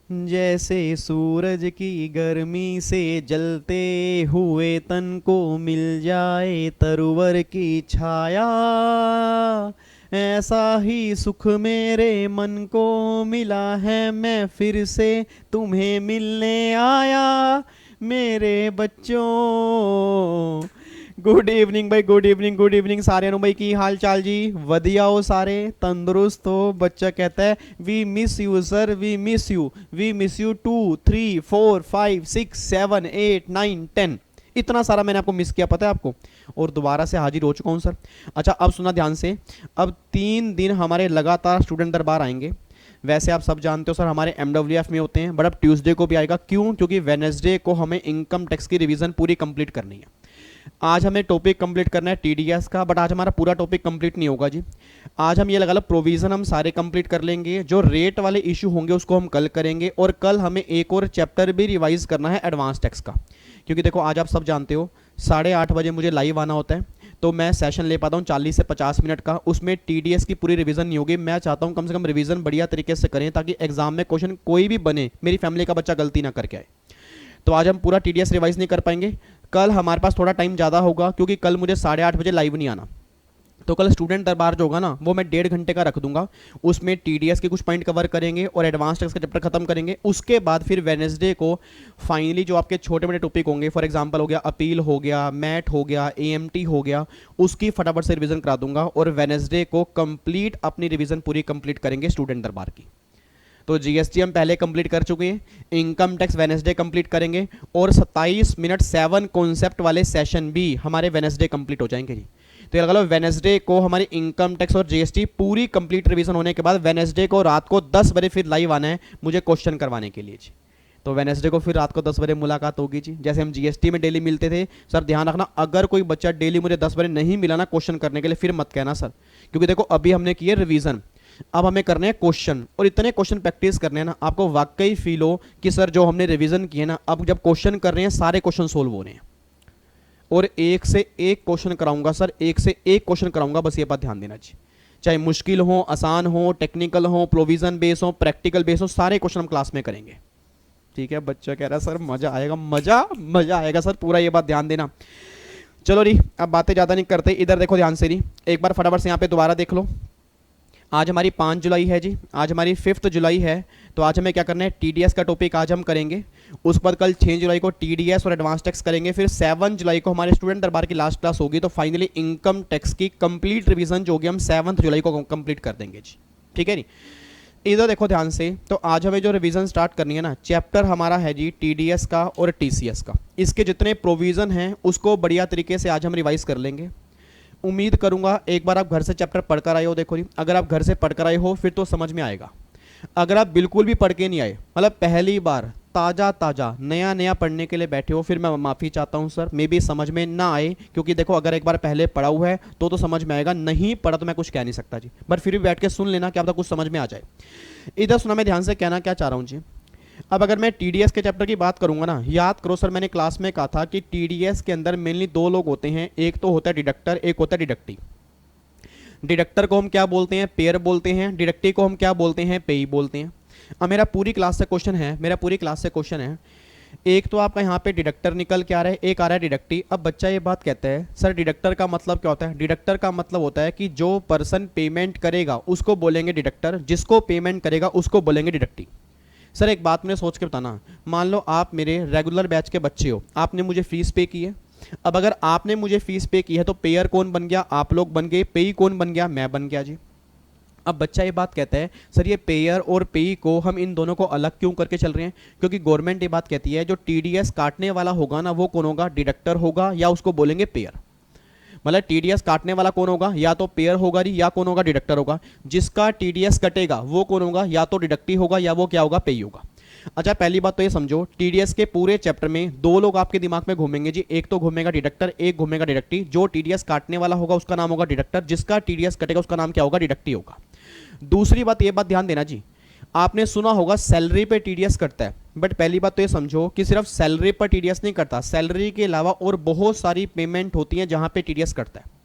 जैसे सूरज की गर्मी से जलते हुए तन को मिल जाए तरुवर की छाया, ऐसा ही सुख मेरे मन को मिला है, मैं फिर से तुम्हें मिलने आया मेरे बच्चों। गुड इवनिंग भाई, गुड इवनिंग, गुड इवनिंग सारे नु भाई, की हाल चाल जी? वधिया हो सारे, तंदुरुस्त हो? बच्चा कहता है we miss you sir, we miss you 2 3 4 5 6 7 8 9 10। इतना सारा मैंने आपको मिस किया, पता है आपको? और दोबारा से हाजिर हो चुका हूँ सर। अच्छा अब सुना ध्यान से, अब 3 दिन हमारे लगातार स्टूडेंट दरबार आएंगे। वैसे आप सब जानते हो सर हमारे एमडब्ल्यूएफ में होते हैं, बट अब ट्यूसडे को भी आएगा। क्यों? क्योंकि वेनेसडे को हमें इनकम टैक्स की रिवीजन पूरी कंप्लीट करनी है। आज हमें टॉपिक कंप्लीट करना है टीडीएस का, बट आज हमारा पूरा टॉपिक कंप्लीट नहीं होगा जी। आज हम ये लगा लो प्रोविजन हम सारे कंप्लीट कर लेंगे, जो रेट वाले इशू होंगे उसको हम कल करेंगे, और कल हमें एक और चैप्टर भी रिवाइज करना है एडवांस टैक्स का। क्योंकि देखो आज आप सब जानते हो 8:30 बजे मुझे लाइव आना होता है, तो मैं सेशन ले पाता हूँ 40 से 50 मिनट का। उसमें टीडीएस की पूरी रिवीजन नहीं होगी। मैं चाहता हूँ कम से कम रिवीजन बढ़िया तरीके से करें, ताकि एग्जाम में क्वेश्चन कोई भी बने मेरी फैमिली का बच्चा गलती ना करके आए। तो आज हम पूरा टीडीएस रिवाइज नहीं कर पाएंगे। कल हमारे पास थोड़ा टाइम ज़्यादा होगा, क्योंकि कल मुझे 8:30 बजे लाइव नहीं आना। तो कल स्टूडेंट दरबार जो होगा ना, वो मैं 1.5 घंटे का रख दूंगा। उसमें टीडीएस के कुछ पॉइंट कवर करेंगे और एडवांस टैक्स का चैप्टर खत्म करेंगे। उसके बाद फिर वेनेसडे को फाइनली जो आपके छोटे बड़े टॉपिक होंगे, फॉर एग्जांपल हो गया अपील, हो गया मैट, हो गया एएमटी, हो गया, उसकी फटाफट से रिवीजन करा दूंगा। और वेनेसडे को कंप्लीट अपनी रिवीजन पूरी कंप्लीट करेंगे स्टूडेंट दरबार की। तो जीएसटी हम पहले कंप्लीट कर चुके हैं, इनकम टैक्स वेनेसडे कंप्लीट करेंगे, और 27 मिनट 7 कॉन्सेप्ट वाले सेशन भी हमारे वेनेसडे कंप्लीट हो जाएंगे जी। तो ये लगा लो वेनेसडे को हमारी इनकम टैक्स और जीएसटी पूरी कंप्लीट रिवीजन होने के बाद वेनेसडे को रात को 10 बजे फिर लाइव आना है मुझे क्वेश्चन करवाने के लिए जी। तो वेनेसडे को फिर रात को 10 बजे मुलाकात होगी जी। जैसे हम जीएसटी में डेली मिलते थे सर, ध्यान रखना अगर कोई बच्चा डेली मुझे 10 बजे नहीं मिला ना क्वेश्चन करने के लिए, फिर मत कहना सर, क्योंकि देखो अभी हमने की है रिवीजन, अब हमें करने हैं क्वेश्चन। और इतने क्वेश्चन प्रैक्टिस करने हैं ना, आपको वाकई फील हो कि सर जो हमने रिवीजन किए ना, अब जब क्वेश्चन कर रहे हैं सारे क्वेश्चन सोल्व हो रहे हैं। और एक से एक क्वेश्चन कराऊंगा सर, एक से एक क्वेश्चन कराऊंगा, बस ये बात ध्यान देना जी। चाहे मुश्किल हो, आसान हो, टेक्निकल हो, प्रोविजन बेस हो, प्रैक्टिकल बेस हो, सारे क्वेश्चन हम क्लास में करेंगे। ठीक है? बच्चा कह रहा है सर मजा आएगा, मजा आएगा सर, पूरा ये बात ध्यान देना। चलो री, अब बातें ज़्यादा नहीं करते, इधर देखो ध्यान से री, एक बार फटाफट से यहाँ पे दोबारा देख लो। आज हमारी 5 जुलाई है जी, आज हमारी 5 जुलाई है। तो आज हमें क्या करना है, टीडीएस का टॉपिक आज हम करेंगे। उसके बाद कल 6 जुलाई को टीडीएस और एडवांस टैक्स करेंगे। फिर 7 जुलाई को हमारे स्टूडेंट दरबार की लास्ट क्लास होगी। तो फाइनली इनकम टैक्स की कंप्लीट रिवीजन जो होगी हम 7 जुलाई को कंप्लीट कर देंगे जी। ठीक है नी? इधर देखो ध्यान से, तो आज हमें जो रिवीजन स्टार्ट करनी है ना, चैप्टर हमारा है जी टीडीएस का और टीसीएस का। इसके जितने प्रोविजन हैं उसको बढ़िया तरीके से आज हम रिवाइज कर लेंगे। उम्मीद करूंगा एक बार आप घर से चैप्टर पढ़कर आए हो। देखो जी, अगर आप घर से पढ़कर आए हो फिर तो समझ में आएगा। अगर आप बिल्कुल भी पढ़ के नहीं आए, मतलब पहली बार ताज़ा ताज़ा नया नया पढ़ने के लिए बैठे हो, फिर मैं माफ़ी चाहता हूँ सर, मे भी समझ में ना आए। क्योंकि देखो अगर एक बार पहले पढ़ा हुआ है तो समझ में आएगा, नहीं पढ़ा तो मैं कुछ कह नहीं सकता जी। बट फिर भी बैठ के सुन लेना, क्या पता कुछ समझ में आ जाए। इधर सुना, मैं ध्यान से कहना क्या चाह रहा हूँ जी। अब अगर मैं टीडीएस के चैप्टर की बात करूंगा ना, याद करो सर मैंने क्लास में कहा था कि टीडीएस के अंदर मेनली 2 लोग होते हैं, एक तो होता है डिडक्टर, एक होता है डिडक्टी। डिडक्टर को हम क्या बोलते हैं, पेयर बोलते हैं। डिडक्टी को हम क्या बोलते हैं, पेई बोलते हैं। अब मेरा पूरी क्लास से क्वेश्चन है, एक तो आपका यहाँ पे डिडक्टर निकल के आ रहा है, एक आ रहा है डिडक्टी। अब बच्चा ये बात कहता है सर डिडक्टर का मतलब क्या होता है? डिडक्टर का मतलब होता है कि जो पर्सन पेमेंट करेगा उसको बोलेंगे डिडक्टर, जिसको पेमेंट करेगा उसको बोलेंगे डिडक्टी। सर एक बात मैंने सोच के बताना, मान लो आप मेरे रेगुलर बैच के बच्चे हो, आपने मुझे फीस पे की है। अब अगर आपने मुझे फीस पे की है तो पेयर कौन बन गया? आप लोग बन गए। पेई कौन बन गया? मैं बन गया जी। अब बच्चा ये बात कहता है सर ये पेयर और पेई को हम इन दोनों को अलग क्यों करके चल रहे हैं? क्योंकि गवर्नमेंट ये बात कहती है जो टीडीएस काटने वाला होगा ना, वो कौन होगा? डिडक्टर होगा, या उसको बोलेंगे पेयर। मतलब टीडीएस काटने वाला कौन होगा? या तो पेयर होगा या कौन होगा? डिडक्टर होगा। जिसका टीडीएस कटेगा वो कौन होगा? या तो डिडक्टी होगा या वो क्या होगा? पेई होगा। अच्छा पहली बात तो ये समझो, टीडीएस के पूरे चैप्टर में 2 लोग आपके दिमाग में घूमेंगे जी, एक तो घूमेगा डिडक्टर, एक घूमेगा डिडक्टी। जो टीडीएस काटने वाला होगा उसका नाम होगा डिडक्टर, जिसका टीडीएस कटेगा उसका नाम क्या होगा? डिडक्टी होगा। दूसरी बात, ये बात ध्यान देना जी, आपने सुना होगा सैलरी पे टीडीएस कटता है, बट पहली बात तो ये समझो कि सिर्फ सैलरी पर टीडीएस नहीं कटता, सैलरी के अलावा और बहुत सारी पेमेंट होती हैं जहां पे टीडीएस कटता है।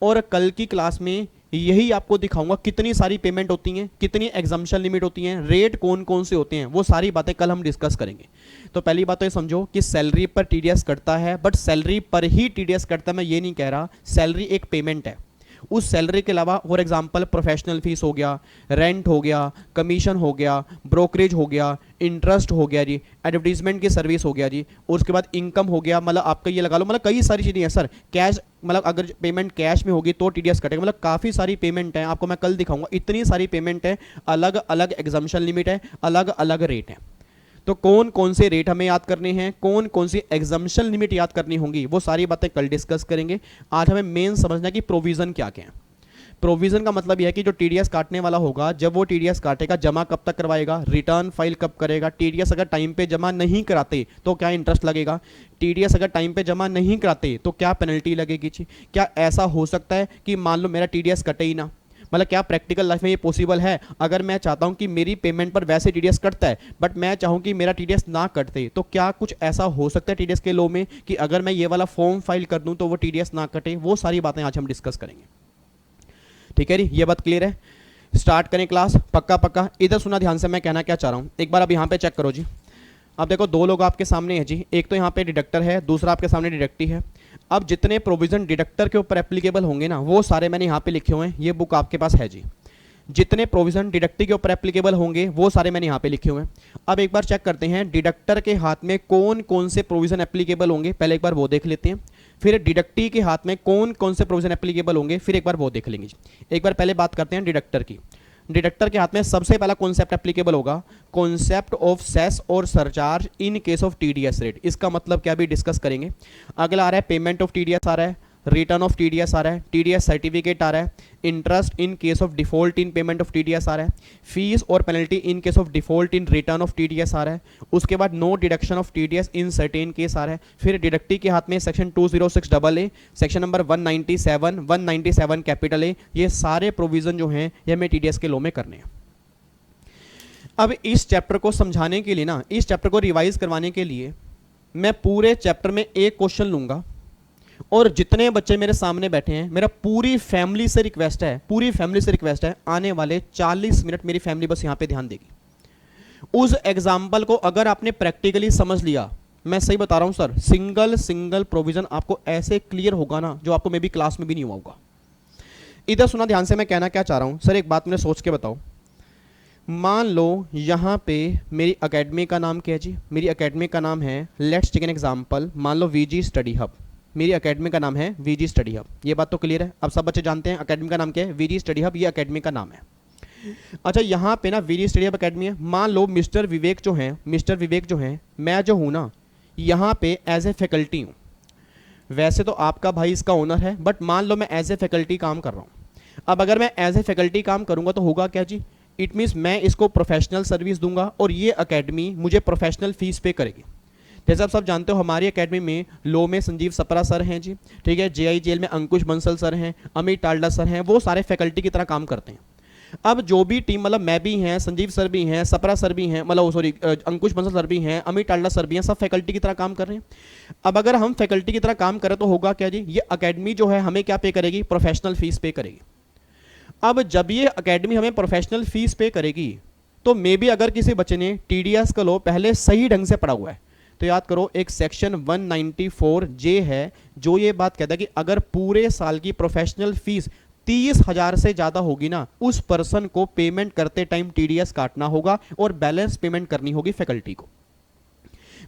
और कल की क्लास में यही आपको दिखाऊंगा कितनी सारी पेमेंट होती हैं, कितनी एग्जाम्पशन लिमिट होती हैं, रेट कौन कौन से होते हैं, वो सारी बातें कल हम डिस्कस करेंगे। तो पहली बात तो ये समझो कि सैलरी पर टीडीएस कटता है, बट सैलरी पर ही टीडीएस कटता है मैं ये नहीं कह रहा। सैलरी एक पेमेंट है, उस सैलरी के अलावा फॉर एग्जांपल प्रोफेशनल फीस हो गया, रेंट हो गया, कमीशन हो गया, ब्रोकरेज हो गया, इंटरेस्ट हो गया जी, एडवर्टीजमेंट की सर्विस हो गया जी, और उसके बाद इनकम हो गया, मतलब आपका ये लगा लो, मतलब कई सारी चीज़ें हैं सर। कैश मतलब अगर पेमेंट कैश में होगी तो टीडीएस कटेगा, मतलब काफ़ी सारी पेमेंट है, आपको मैं कल दिखाऊंगा इतनी सारी पेमेंट है, अलग अलग एग्जाम्पशन लिमिट है, अलग अलग रेट है। तो कौन कौन से रेट हमें याद करने हैं, कौन कौन सी एग्जाम्पशन लिमिट याद करनी होंगी, वो सारी बातें कल डिस्कस करेंगे। आज हमें मेन समझना है कि प्रोविजन क्या क्या है। प्रोविजन का मतलब यह है कि जो टीडीएस काटने वाला होगा, जब वो टीडीएस काटेगा, जमा कब तक करवाएगा, रिटर्न फाइल कब करेगा, टीडीएस अगर टाइम पे जमा नहीं कराते तो क्या इंटरेस्ट लगेगा, टीडीएस अगर टाइम पे जमा नहीं कराते तो क्या पेनल्टी लगेगी जी। क्या ऐसा हो सकता है कि मान लो मेरा टीडीएस कटे ही ना, मतलब क्या प्रैक्टिकल लाइफ में ये पॉसिबल है। अगर मैं चाहता हूं कि मेरी पेमेंट पर वैसे टीडीएस कटता है, बट मैं चाहूं कि मेरा टीडीएस ना कटते, तो क्या कुछ ऐसा हो सकता है टीडीएस के लॉ में कि अगर मैं ये वाला फॉर्म फाइल कर दूं तो वो टीडीएस ना कटे। वो सारी बातें आज हम डिस्कस करेंगे, ठीक है जी। ये बात क्लियर है। स्टार्ट करें क्लास, पक्का पक्का। इधर सुना ध्यान से, मैं कहना क्या चाह रहा हूं एक बार अब यहां पे चेक करो जी। अब देखो दो लोग आपके सामने हैं जी, एक तो यहाँ पे डिडक्टर है, दूसरा आपके सामने डिडक्टी है। अब जितने प्रोविजन डिडक्टर के ऊपर एप्लीकेबल होंगे ना, वो सारे मैंने यहाँ पे लिखे हुए हैं, ये बुक आपके पास है जी। जितने प्रोविजन डिडक्टी के ऊपर एप्लीकेबल होंगे वो सारे मैंने यहाँ पे लिखे हुए हैं। अब एक बार चेक करते हैं डिडक्टर के हाथ में कौन कौन से प्रोविजन एप्लीकेबल होंगे, पहले एक बार वो देख लेते हैं। फिर डिडक्टी के हाथ में कौन कौन से प्रोविजन एप्लीकेबल होंगे, फिर एक बार वो देख लेंगे। एक बार पहले बात करते हैं डिडक्टर की। डिडक्टर के हाथ में सबसे पहला कॉन्सेप्ट एप्लीकेबल होगा, कॉन्सेप्ट ऑफ सेस और surcharge in case of TDS rate. इसका मतलब क्या भी डिस्कस करेंगे। अगला आ रहा है पेमेंट ऑफ टीडीएस आ रहा है, रिटर्न ऑफ टीडीएस आ रहा है, टीडीएस सर्टिफिकेट आ रहा है, interest in case of default in payment of TDS आ रहा है, फीस और penalty in case of default in return of TDS आ रहा है। उसके बाद no deduction of TDS in certain case आ रहा है। फिर डिडक्टी के हाथ में section 206AA, section number 197, 197 capital A, ये सारे प्रोविजन जो हैं ये हमें टीडीएस के लॉ में करने हैं। अब इस चैप्टर को समझाने के लिए ना, इस चैप्टर को रिवाइज करवाने के लिए मैं पूरे चैप्टर में एक क्वेश्चन लूंगा, और जितने बच्चे मेरे सामने बैठे हैं, मेरा पूरी फैमिली से रिक्वेस्ट है, पूरी फैमिली से रिक्वेस्ट है, आने वाले 40 मिनट मेरी फैमिली बस यहां पे ध्यान देगी। उस एग्जाम्पल को अगर आपने प्रैक्टिकली समझ लिया, मैं सही बता रहा हूं सर, सिंगल सिंगल प्रोविजन आपको ऐसे क्लियर होगा ना, जो आपको मे बी क्लास में भी नहीं हुआ होगा। इधर सुना ध्यान से, मैं कहना क्या चाह रहा हूं सर, एक बात मैंने सोच के बताओ। मान लो यहां पे मेरी एकेडमी का नाम क्या है जी, मेरी एकेडमी का नाम है, लेट्स टेक एन एग्जांपल, मान लो वीजी स्टडी हब। मेरी एकेडमी का नाम है वीजी स्टडी हब। ये बात तो क्लियर है, अब सब बच्चे जानते हैं एकेडमी का नाम क्या है, वीजी स्टडी हब, ये एकेडमी का नाम है। अच्छा यहाँ पे ना वीजी स्टडी हब एकेडमी है। मान लो मिस्टर विवेक जो हैं, मिस्टर विवेक जो हैं, मैं जो हूँ ना यहाँ पे एज ए फैकल्टी हूँ। वैसे तो आपका भाई इसका ओनर है, बट मान लो मैं एज ए फैकल्टी काम कर रहा हूँ। अब अगर मैं एज ए फैकल्टी काम करूँगा तो होगा क्या जी, इट मीन्स मैं इसको प्रोफेशनल सर्विस दूंगा और ये एकेडमी मुझे प्रोफेशनल फीस पे करेगी। जैसे आप सब जानते हो हमारी एकेडमी में लॉ में संजीव सपरा सर हैं जी, ठीक है, जेआईजेएल में अंकुश बंसल सर हैं, अमित टाल्डा सर हैं, वो सारे फैकल्टी की तरह काम करते हैं। अब जो भी टीम, मतलब मैं भी हैं, संजीव सर भी हैं, सपरा सर भी हैं, मतलब सॉरी अंकुश बंसल सर भी हैं, अमित टाल्डा सर भी हैं, सब फैकल्टी की तरह काम कर रहे हैं। अब अगर हम फैकल्टी की तरह काम करें तो होगा क्या जी, ये एकेडमी जो है हमें क्या पे करेगी, प्रोफेशनल फीस पे करेगी। अब जब ये एकेडमी हमें प्रोफेशनल फीस पे करेगी तो मे बी अगर किसी बच्चे ने टीडीएस का लॉ पहले सही ढंग से पढ़ा हुआ है तो याद करो, एक सेक्शन 194J है जो ये बात कहता है कि अगर पूरे साल की प्रोफेशनल फीस 30,000 से ज्यादा होगी ना, उस पर्सन को पेमेंट करते टाइम टीडीएस काटना होगा और बैलेंस पेमेंट करनी होगी फैकल्टी को।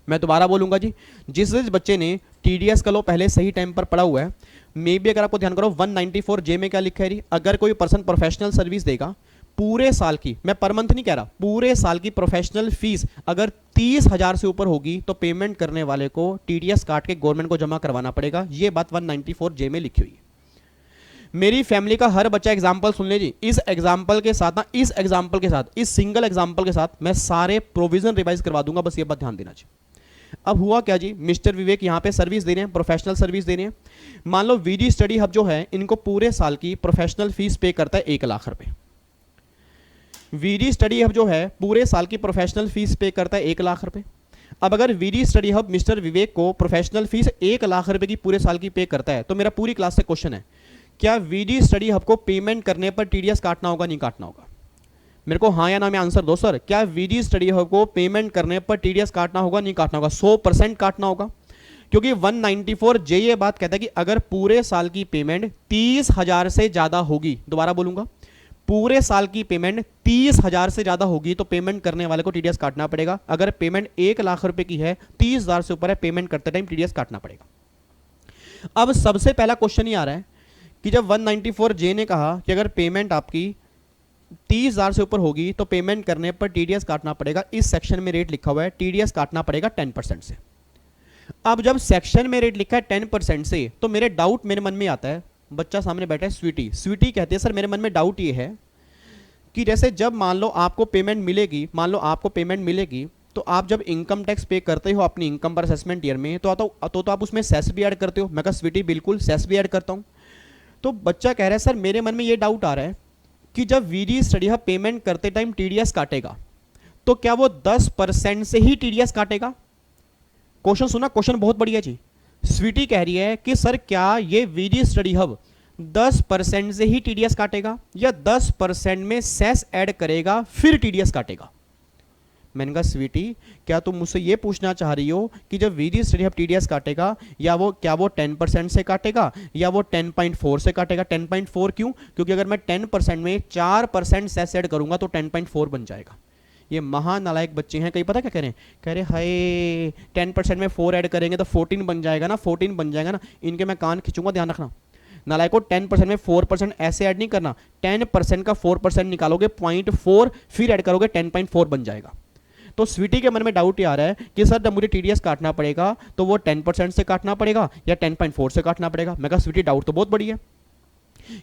मैं दोबारा बोलूंगा जी, जिस बच्चे ने टीडीएस का लॉ पहले सही टाइम पर पढ़ा हुआ है, मे बी अगर आपको ध्यान करो 194J में क्या लिखा है जी, अगर कोई पर्सन प्रोफेशनल सर्विस देगा पूरे साल की, मैं पर मंथ नहीं कह रहा, पूरे साल की प्रोफेशनल फीस अगर 30,000 से ऊपर होगी तो पेमेंट करने वाले को टीडीएस काट के गवर्नमेंट को जमा करवाना पड़ेगा। ये बात 194J में लिखी हुई है। मेरी फैमिली का हर बच्चा एग्जाम्पल सुन ले जी, इस एग्जाम्पल के साथ ना, इस एग्जाम्पल के साथ, इस सिंगल एग्जाम्पल के साथ मैं सारे प्रोविजन रिवाइज करवा दूंगा, बस ये बात ध्यान देना चाहिए। अब हुआ क्या जी, मिस्टर विवेक यहाँ पे सर्विस दे रहे हैं, प्रोफेशनल सर्विस दे रहे हैं। मान लो वीजी स्टडी हब जो है इनको पूरे साल की प्रोफेशनल फीस पे करता है 1 लाख रुपए। वीजी स्टडी हब जो है पूरे साल की प्रोफेशनल फीस पे करता है 1 लाख रुपए। अब अगर वीजी स्टडी हब मिस्टर विवेक को प्रोफेशनल फीस 1 लाख रुपए की पूरे साल की पे करता है तो मेरा पूरी क्लास से क्वेश्चन है, क्या वीडी स्टडी हब को पेमेंट करने पर टीडीएस काटना होगा नहीं काटना होगा? मेरे को हाँ या ना में आंसर दो सर। क्या वीडी स्टडी हब को पेमेंट करने पर टीडीएस काटना होगा नहीं काटना होगा? 100% काटना होगा, क्योंकि 194 जे ये बात कहता है कि अगर पूरे साल की पेमेंट 30,000 से ज्यादा होगी, दोबारा बोलूंगा, पूरे साल की पेमेंट 30,000 से ज्यादा होगी तो पेमेंट करने वाले को टीडीएस काटना पड़ेगा। अगर पेमेंट 1,00,000 रुपए की है, 30,000 से ऊपर है, पेमेंट करते टाइम टीडीएस काटना पड़ेगा। अब सबसे पहला क्वेश्चन ही आ रहा है कि जब 194 जे ने कहा कि अगर पेमेंट आपकी 30,000 से ऊपर होगी तो पेमेंट करने पर टीडीएस काटना पड़ेगा। इस सेक्शन में रेट लिखा हुआ है टीडीएस काटना पड़ेगा 10% से। अब जब सेक्शन में रेट लिखा है 10% से, तो मेरे डाउट मेरे मन में आता है, बच्चा सामने बैठा है स्वीटी, स्वीटी कहती है सर मेरे मन में डाउट ये है कि जैसे जब मान लो आपको पेमेंट मिलेगी, तो आप जब इनकम टैक्स पे करते हो अपनी इनकम पर असेसमेंट ईयर में, तो आप उसमें सेस भी ऐड करते हो। मैं कहा स्वीटी बिल्कुल सेस भी ऐड करता हूं। तो बच्चा कह रहा है सर मेरे मन में ये डाउट आ रहा है कि जब वीडी स्टडी हब पेमेंट करते टाइम टीडीएस काटेगा तो क्या वो 10% से ही टीडीएस काटेगा? क्वेश्चन सुना, क्वेश्चन बहुत बढ़िया जी। स्वीटी कह रही है कि सर क्या ये वीडी स्टडी हब 10% से ही टीडीएस काटेगा या 10% में सेस ऐड करेगा फिर टीडीएस काटेगा? मैंने कहा स्वीटी क्या तुम मुझसे ये पूछना चाह रही हो कि जब वीडी स्टडी हब टीडीएस काटेगा या क्या वो 10% से काटेगा या वो 10.4 से काटेगा? 10.4 क्यों? क्योंकि अगर मैं 10% में 4% सेस ऐड करूंगा तो 10.4 बन जाएगा। ये महानालायक बच्चे हैं, कहीं पता क्या कह रहे हैं? कह रहे हाय 10% में 4 ऐड करेंगे तो 14 बन जाएगा ना, 14 बन जाएगा ना। इनके मैं कान खींचूंगा, ध्यान रखना। नालायको 10% में 4% ऐसे ऐड नहीं करना, 10% का 4% निकालोगे 0.4 फिर ऐड करोगे 10.4 बन जाएगा। तो स्वीटी के मन में डाउट ये आ रहा है कि सर जब मुझे टीडीएस काटना पड़ेगा तो वो 10% से काटना पड़ेगा या 10.4 से काटना पड़ेगा? मैं कहा स्वीटी डाउट तो बहुत बढ़िया है,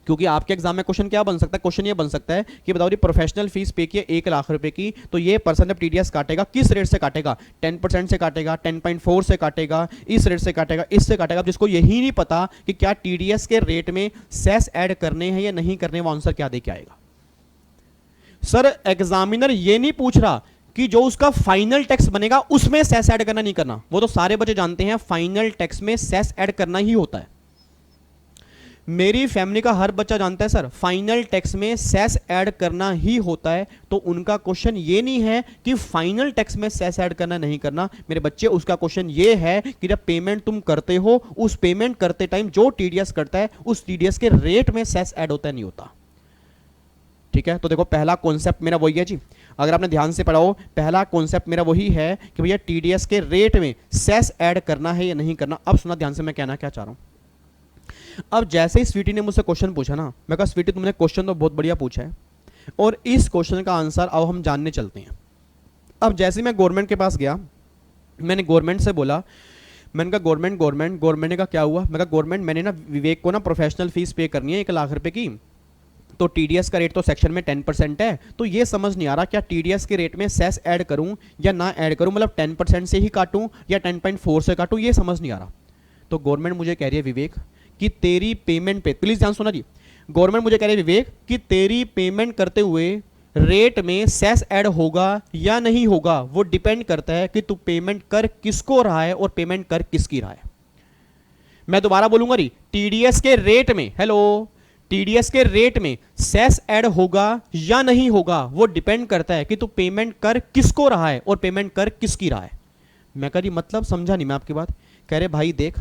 क्योंकि आपके एग्जाम में क्वेश्चन क्या बन सकता है? क्वेश्चन ये बन सकता है कि बताओ जी प्रोफेशनल फीस पे की 1,00,000 रुपए की, तो ये पर्सन जब टीडीएस काटेगा किस रेट से काटेगा? 10% से काटेगा, 10.4 से काटेगा, इस रेट से काटेगा, इससे काटेगा। जिसको यही नहीं पता कि क्या टीडीएस के रेट में सेस ऐड करने हैं या नहीं करने, वो आंसर क्या दे के आएगा? सर एग्जामिनर ये नहीं पूछ रहा कि जो उसका फाइनल टैक्स बनेगा उसमें सेस ऐड करना नहीं करना, वो तो सारे बच्चे जानते हैं फाइनल टैक्स में सेस ऐड करना ही होता है। मेरी फैमिली का हर बच्चा जानता है सर फाइनल टैक्स में सेस ऐड करना ही होता है। तो उनका क्वेश्चन ये नहीं है कि फाइनल टैक्स में सेस ऐड करना नहीं करना मेरे बच्चे, उसका क्वेश्चन ये है कि जब पेमेंट तुम करते हो उस पेमेंट करते टाइम जो टीडीएस करता है उस टीडीएस के रेट में सेस ऐड होता है नहीं होता। ठीक है, तो देखो पहला कॉन्सेप्ट मेरा वही है जी, अगर आपने ध्यान से पढ़ा हो, पहला कॉन्सेप्ट मेरा वही है कि भैया टीडीएस के रेट में सेस ऐड करना है या नहीं करना। अब सुना ध्यान से मैं कहना क्या चाह रहा हूं। अब जैसे ही स्वीटी ने मुझसे क्वेश्चन पूछा ना, मैं कहा स्वीटी तुमने क्वेश्चन तो बहुत बढ़िया पूछा है और इस क्वेश्चन का आंसर अब हम जानने चलते हैं। अब जैसे मैं गवर्नमेंट के पास गया, मैंने गवर्नमेंट से बोला, मैंने कहा गवर्नमेंट ने कहा क्या हुआ? मैं कहा गवर्नमेंट मैंने ना विवेक को ना प्रोफेशनल फीस पे करनी है 1,00,000 रुपए की, तो टीडीएस का रेट तो सेक्शन में 10% है, तो ये समझ नहीं आ रहा क्या टीडीएस के रेट में सेस ऐड करूं या ना ऐड करूं, मतलब 10% से ही काटूं या 10.4 से काटूं, ये समझ नहीं आ रहा। तो गवर्नमेंट मुझे कह रही है विवेक कि तेरी पेमेंट पे, प्लीज ध्यान सुना जी, गवर्नमेंट मुझे कह रही है विवेक कि तेरी पेमेंट करते हुए रेट में सेस ऐड होगा या नहीं होगा, वो डिपेंड करता है कि तू पेमेंट कर किसको रहा है और पेमेंट कर किसकी रहा है। मैं दोबारा बोलूंगा री, टीडीएस के रेट में, हेलो, टीडीएस के रेट में सेस ऐड होगा या नहीं होगा वो डिपेंड करता है कि तू पेमेंट कर किसको रहा है और पेमेंट कर किसकी रहा है। मैं कह रही मतलब समझा नहीं मैं आपकी बात। कह रहे भाई देख,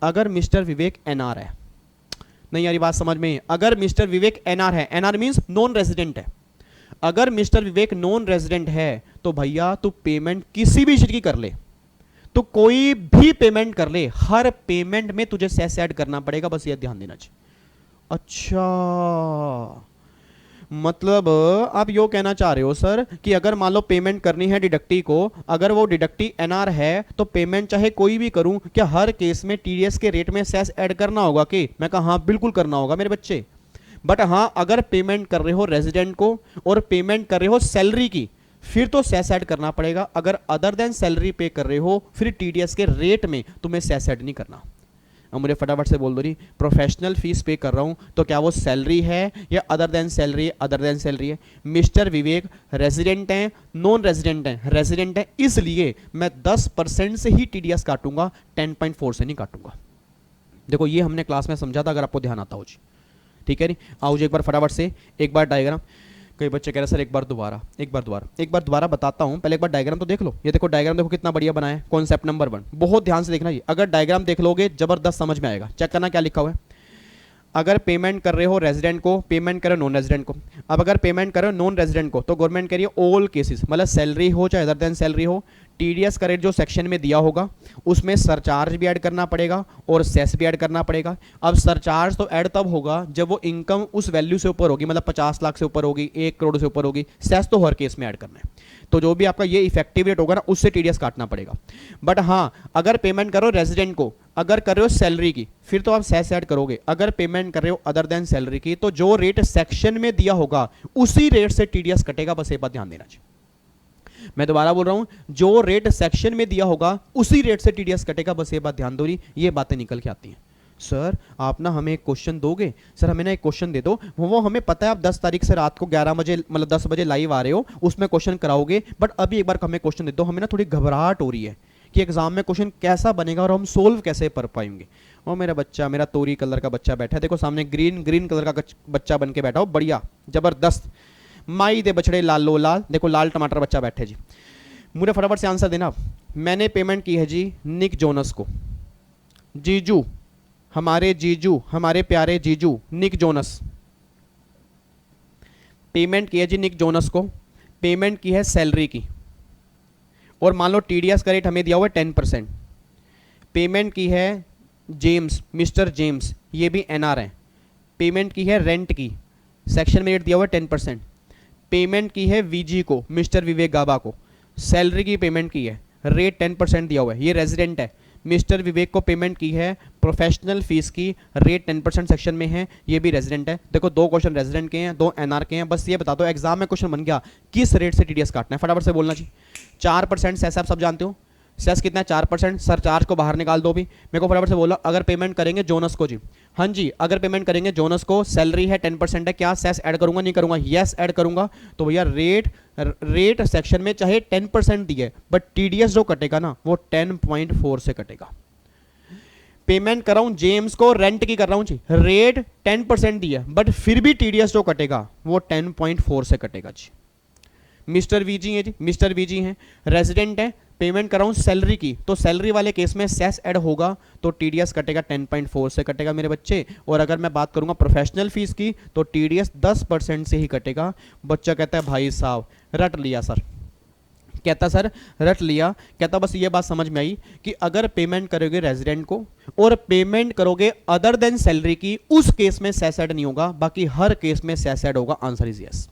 अगर मिस्टर विवेक एनआर है, नहीं यार बात समझ में, अगर मिस्टर विवेक एनआर है, एनआर मींस नॉन रेजिडेंट है, अगर मिस्टर विवेक नॉन रेजिडेंट है तो भैया तू पेमेंट किसी भी चीज की कर ले, तो कोई भी पेमेंट कर ले, हर पेमेंट में तुझे सेस ऐड करना पड़ेगा, बस ये ध्यान देना चाहिए। अच्छा, मतलब आप यो कहना चाह रहे हो सर कि अगर मान लो पेमेंट करनी है डिडक्टी को, अगर वो डिडक्टी एनआर है तो पेमेंट चाहे कोई भी करूं, क्या हर केस में टीडीएस के रेट में सेस ऐड करना होगा कि? मैं कहा हाँ बिल्कुल करना होगा मेरे बच्चे, बट हाँ अगर पेमेंट कर रहे हो रेजिडेंट को और पेमेंट कर रहे हो सैलरी की, फिर तो सेस ऐड करना पड़ेगा। अगर अदर देन सैलरी पे कर रहे हो फिर टीडीएस के रेट में तुम्हें सेस ऐड नहीं करना। अब मुझे फटाफट से बोल दो रही, प्रोफेशनल फीस पे कर रहा हूं तो क्या वो सैलरी है या other than salary? Other than salary है। मिस्टर विवेक रेजिडेंट हैं, नॉन रेजिडेंट हैं? रेजिडेंट है, इसलिए मैं 10% से ही टीडीएस काटूंगा, 10.4 से नहीं काटूंगा। देखो ये हमने क्लास में समझा था, अगर आपको ध्यान आता हो जी। ठीक है नहीं, आओ जी एक बार फटाफट से एक बार डायग्राम। कई बच्चे कह रहे हैं सर एक बार दोबारा बताता हूँ, पहले एक बार डायग्राम तो देख लो। ये देखो डायग्राम देखो कितना बढ़िया बनाया है, कॉन्सेप्ट नंबर 1, बहुत ध्यान से देखना जी। अगर डायग्राम देख लोगे जबरदस्त समझ में आएगा। चेक करना क्या लिखा हुआ है। अगर पेमेंट कर रहे हो रेजिडेंट को, पेमेंट कर रहे हो नॉन रेजिडेंट को। अब अगर पेमेंट कर रहे हो नॉन रेजिडेंट को तो गवर्नमेंट कह रही है ऑल केसेस, मतलब सैलरी हो चाहे अदर देन सैलरी हो, टीडीएस का रेट जो सेक्शन में दिया होगा उसमें सरचार्ज भी ऐड करना पड़ेगा और सेस भी ऐड करना पड़ेगा। अब सरचार्ज तो ऐड तब होगा जब वो इनकम उस वैल्यू से ऊपर होगी, मतलब 50 लाख से ऊपर होगी, 1 करोड़ से ऊपर होगी। सेस तो हर केस में ऐड करना है, तो जो भी आपका ये इफेक्टिव रेट होगा ना उससे टीडीएस काटना पड़ेगा। बट हाँ, अगर पेमेंट करो रेजिडेंट को, अगर कर रहे हो सैलरी की, फिर तो आप सेस ऐड करोगे। अगर पेमेंट कर रहे हो अदर देन सैलरी की, तो जो रेट सेक्शन में दिया होगा उसी रेट से टीडीएस कटेगा। बस ये बात ध्यान देना चाहिए। मैं दोबारा बोल रहा हूं, जो रेट सेक्शन में दिया होगा उसी रेट से टीडीएस कटेगा। बस ये बात ध्यान दो, ये बातें निकल के आती हैं। सर आप ना हमें एक क्वेश्चन दोगे, सर हमें ना एक क्वेश्चन दे दो, वो हमें पता है आप 10 तारीख से रात को 11 बजे मतलब 10 बजे लाइव आ रहे हो, उसमें क्वेश्चन कराओगे, बट अभी एक बार हमें क्वेश्चन दे दो। हमें ना थोड़ी घबराहट हो रही है कि एग्जाम में क्वेश्चन कैसा बनेगा और हम सोल्व कैसे कर पाएंगे। वो मेरा बच्चा, मेरा तोरी कलर का बच्चा बैठा है, देखो सामने ग्रीन कलर का बच्चा बन के बैठा हो, बढ़िया जबरदस्त। माई दे बछड़े लालो लाल, देखो लाल टमाटर बच्चा बैठे जी। मुझे फटाफट से आंसर देना। मैंने पेमेंट की है जी निक जोनस को, जीजू, हमारे जीजू, हमारे प्यारे जीजू निक जोनस। पेमेंट की है जी निक जोनस को, पेमेंट की है सैलरी की, और मान लो टीडीएस का रेट हमें दिया हुआ है 10%। पेमेंट की है जेम्स, मिस्टर जेम्स, ये भी एनआर है। पेमेंट की है रेंट की, सेक्शन में रेट दिया हुआ है 10%। पेमेंट की है वीजी को, मिस्टर विवेक गाबा को, सैलरी की पेमेंट की है, रेट 10% दिया हुआ है, ये रेजिडेंट है। मिस्टर विवेक को पेमेंट की है प्रोफेशनल फीस की, रेट 10% सेक्शन में है, ये भी रेजिडेंट है। देखो 2 क्वेश्चन रेजिडेंट के हैं, 2 एनआर के हैं। बस ये बता दो एग्जाम में क्वेश्चन बन गया किस रेट से टीडीएस काटना है, फटाफट से बोलना चाहिए। 4% सेस आप सब जानते हो, सेस कितना है 4%। सरचार्ज को बाहर निकाल दो भी। मेरे को फटाफट से बोला अगर पेमेंट करेंगे जोनस को जी, हाँ जी अगर पेमेंट करेंगे जोनस को, सैलरी है 10% है, क्या सेस ऐड करूंगा नहीं करूंगा, यस ऐड करूंगा। तो भैया रेट सेक्शन में चाहे 10% दिए, बट टीडीएस जो कटेगा ना वो 10.4 से कटेगा। पेमेंट कर रहा हूं जेम्स को, रेंट की कर रहा हूं जी, रेट 10% दिया, बट फिर भी टीडीएस जो कटेगा वो 10.4 से कटेगा जी। मिस्टर वीजी है जी, मिस्टर वीजी है, रेजिडेंट है, पेमेंट कर रहा हूं सैलरी की, तो सैलरी वाले केस में सेस ऐड होगा तो टीडीएस कटेगा 10.4 से कटेगा मेरे बच्चे। और अगर मैं बात करूंगा प्रोफेशनल फीस की तो टीडीएस 10% से ही कटेगा। बच्चा कहता है भाई साहब रट लिया सर, कहता सर रट लिया, कहता बस ये बात समझ में आई कि अगर पेमेंट करोगे रेजिडेंट को और पेमेंट करोगे अदर देन सैलरी की, उस केस में सेस ऐड नहीं होगा, बाकी हर केस में सेस ऐड होगा। Answer is yes.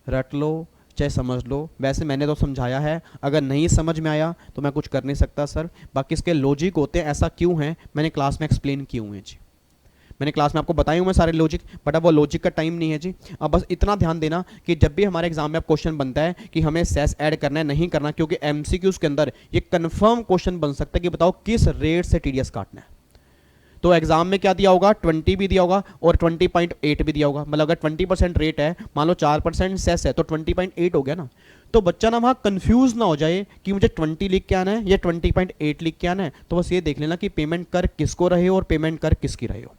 रट लो चाहे समझ लो, वैसे मैंने तो समझाया है, अगर नहीं समझ में आया तो मैं कुछ कर नहीं सकता सर। बाकी इसके लॉजिक होते हैं, ऐसा क्यों है मैंने क्लास में एक्सप्लेन किए हुए हैं जी, मैंने क्लास में आपको बताए हुए सारे लॉजिक, बट अब वो लॉजिक का टाइम नहीं है जी। अब बस इतना ध्यान देना कि जब भी हमारे एग्जाम में अब क्वेश्चन बनता है कि हमें सेस ऐड करना है नहीं करना, क्योंकि एमसीक्यूज के अंदर ये कंफर्म क्वेश्चन बन सकता है कि बताओ किस रेट से टीडीएस काटना है। तो एग्जाम में क्या दिया होगा, 20 भी दिया होगा और 20.8 भी दिया होगा। मतलब अगर 20% रेट है, मान लो 4% सेस है, तो 20.8 हो गया ना। तो बच्चा ना वहाँ कंफ्यूज ना हो जाए कि मुझे 20 लिख के आना है या 20.8 लिख के आना है। तो बस ये देख लेना कि पेमेंट कर किसको रहे हो और पेमेंट कर किसकी रहे हो।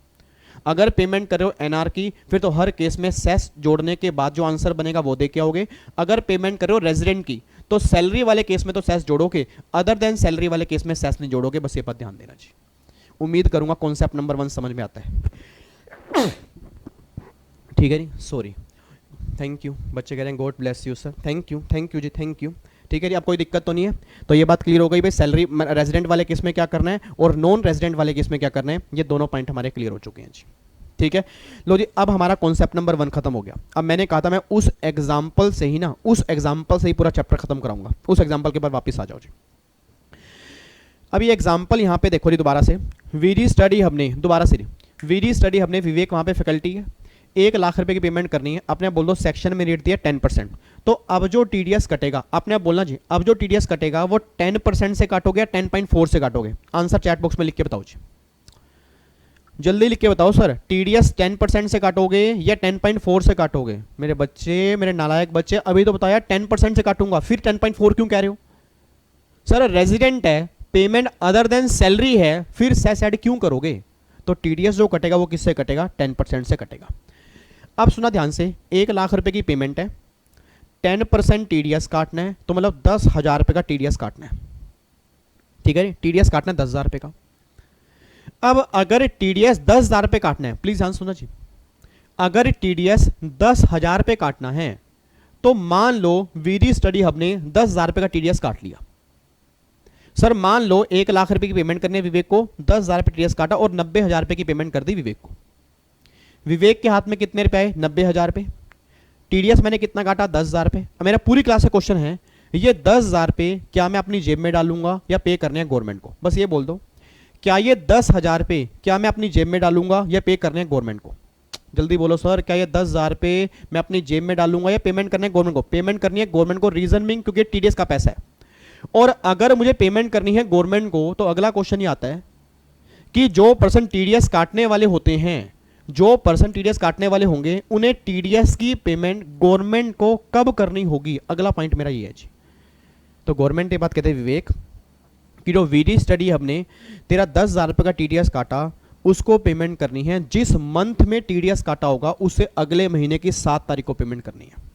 अगर पेमेंट कर रहे हो एनआर की, फिर तो हर केस में सेस जोड़ने के बाद जो आंसर बनेगा वो दे के आओगे। अगर पेमेंट कर रहे हो रेजिडेंट की, तो सैलरी वाले केस में तो सेस जोड़ोगे, अदर देन सैलरी वाले केस में सेस नहीं जोड़ोगे। बस ये बात ध्यान देना जी। उम्मीद करूंगा कॉन्सेप्ट नंबर 1 समझ में आता है, ठीक है जी। Sorry, thank you. बच्चे कह रहे हैं god bless you sir, thank you जी, थैंक यू। ठीक है जी, अब कोई दिक्कत तो नहीं है। तो ये बात क्लियर हो गई भाई, सैलरी रेजिडेंट वाले केस में क्या करना है और नॉन रेजिडेंट वाले केस में क्या करना है, ये दोनों पॉइंट हमारे क्लियर हो चुके हैं जी। ठीक है, लो जी, अब हमारा कॉन्सेप्ट नंबर 1 खत्म हो गया। अब मैंने कहा था मैं उस एग्जाम्पल से ही पूरा चैप्टर खत्म कराऊंगा। उस एग्जाम्पल के बाद वापिस आ जाओ जी। अब ये एग्जाम्पल यहाँ पे देखो जी, दोबारा से वीडी स्टडी हमने विवेक वहाँ पे फैकल्टी है, 1 लाख रुपए की पेमेंट करनी है। अपने आप बोल दो सेक्शन में रेट दिया 10%। तो अब जो टीडीएस कटेगा, अपने आप बोलना जी, अब जो टीडीएस कटेगा वो 10% से काटोगे या 10.4 से काटोगे। आंसर चैट बॉक्स में लिख के बताओ जी, जल्दी लिख के बताओ सर। टीडीएस 10% से काटोगे या 10.4 से काटोगे? मेरे बच्चे, मेरे नालायक बच्चे, अभी तो बताया 10% से काटूंगा, फिर 10.4 क्यों कह रहे हो? सर रेजिडेंट है, पेमेंट अदर देन सैलरी है, फिर सेस ऐड क्यों करोगे? तो टीडीएस जो कटेगा वो किससे कटेगा, 10% से कटेगा। अब सुना ध्यान से, 1,00,000 रुपए की पेमेंट है, 10% टीडीएस काटना है, तो मतलब 10,000 रुपए का टीडीएस काटना है, ठीक है, टीडीएस काटना है 10,000 रुपए का। अब अगर टीडीएस 10,000 रुपए काटना है, प्लीज ध्यान सुना जी, अगर टीडीएस 10,000 रुपए काटना है तो मान लो वीडी स्टडी हब ने 10,000 रुपए का टीडीएस काट लिया। सर मान लो 1,00,000 रुपए की पेमेंट करनी है विवेक को, 10,000 रुपए टीडीएस काटा और 90,000 रुपए की पेमेंट कर दी विवेक को। विवेक के हाथ में कितने रुपए आए, 90,000 रुपए। टीडीएस मैंने कितना काटा, 10,000 रुपए। मेरा पूरी क्लास का क्वेश्चन है, ये 10,000 रुपए क्या मैं अपनी जेब में डालूंगा या पे करने हैं गवर्नमेंट को, बस ये बोल दो। क्या ये 10,000 रुपए क्या मैं अपनी जेब में डालूंगा या पे करने हैं गवर्नमेंट को, जल्दी बोलो सर, क्या ये 10,000 रुपए मैं अपनी जेब में डालूंगा या पेमेंट करने गवर्नमेंट को, पेमेंट करनी है गवर्नमेंट को, रीजन बिंग क्योंकि टीडीएस का पैसा है। और अगर मुझे पेमेंट करनी है गवर्नमेंट को तो अगला क्वेश्चन ये आता है कि जो पर्सन टीडीएस काटने वाले होते हैं, जो पर्सन टीडीएस काटने वाले होंगे उन्हें टीडीएस की पेमेंट गवर्नमेंट को कब करनी होगी, अगला पॉइंट मेरा ये है जी। तो गवर्नमेंट ये बात कहते हैं विवेक कि जो वीडी स्टडी हब ने तेरा 10,000 रुपए का टीडीएस काटा, उसको पेमेंट करनी है, जिस मंथ में टीडीएस काटा होगा उससे अगले महीने की 7 तारीख को पेमेंट करनी है।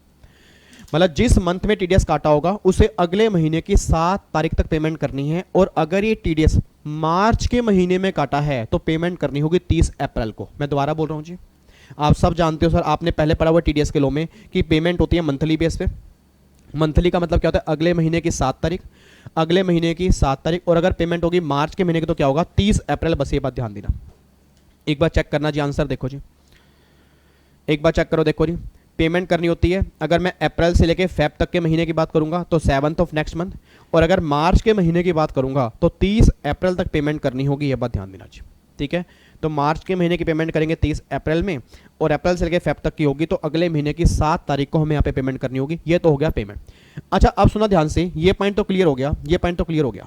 मतलब जिस मंथ में टीडीएस काटा होगा उसे अगले महीने की 7 तारीख तक पेमेंट करनी है। और अगर ये टीडीएस मार्च के महीने में काटा है तो पेमेंट करनी होगी 30 अप्रैल को। मैं दोबारा बोल रहा हूं जी, आप सब जानते हो सर, आपने पहले पढ़ा हुआ टीडीएस के लॉ में कि पेमेंट होती है मंथली बेस पे। मंथली का मतलब क्या होता है, अगले महीने की 7 तारीख, अगले महीने की 7 तारीख। और अगर पेमेंट होगी मार्च के महीने की तो क्या होगा, 30 अप्रैल। बस ये बात ध्यान देना, एक बार चेक करना जी, आंसर देखो जी, एक बार चेक करो, देखो जी, पेमेंट करनी होती है अगर मैं अप्रैल से लेके फेब तक के महीने की बात करूंगा तो 7th ऑफ नेक्स्ट मंथ, और अगर मार्च के महीने की बात करूंगा तो 30 अप्रैल तक पेमेंट करनी होगी, ये बात ध्यान देना जी, ठीक है। तो मार्च के महीने की पेमेंट करेंगे 30 अप्रैल में, और अप्रैल से लेकर फेब तक की होगी तो अगले महीने की 7 तारीख को हमें यहाँ पे पेमेंट करनी होगी। ये तो हो गया पेमेंट। अच्छा अब सुना ध्यान से, ये पॉइंट तो क्लियर हो गया, ये पॉइंट तो क्लियर हो गया।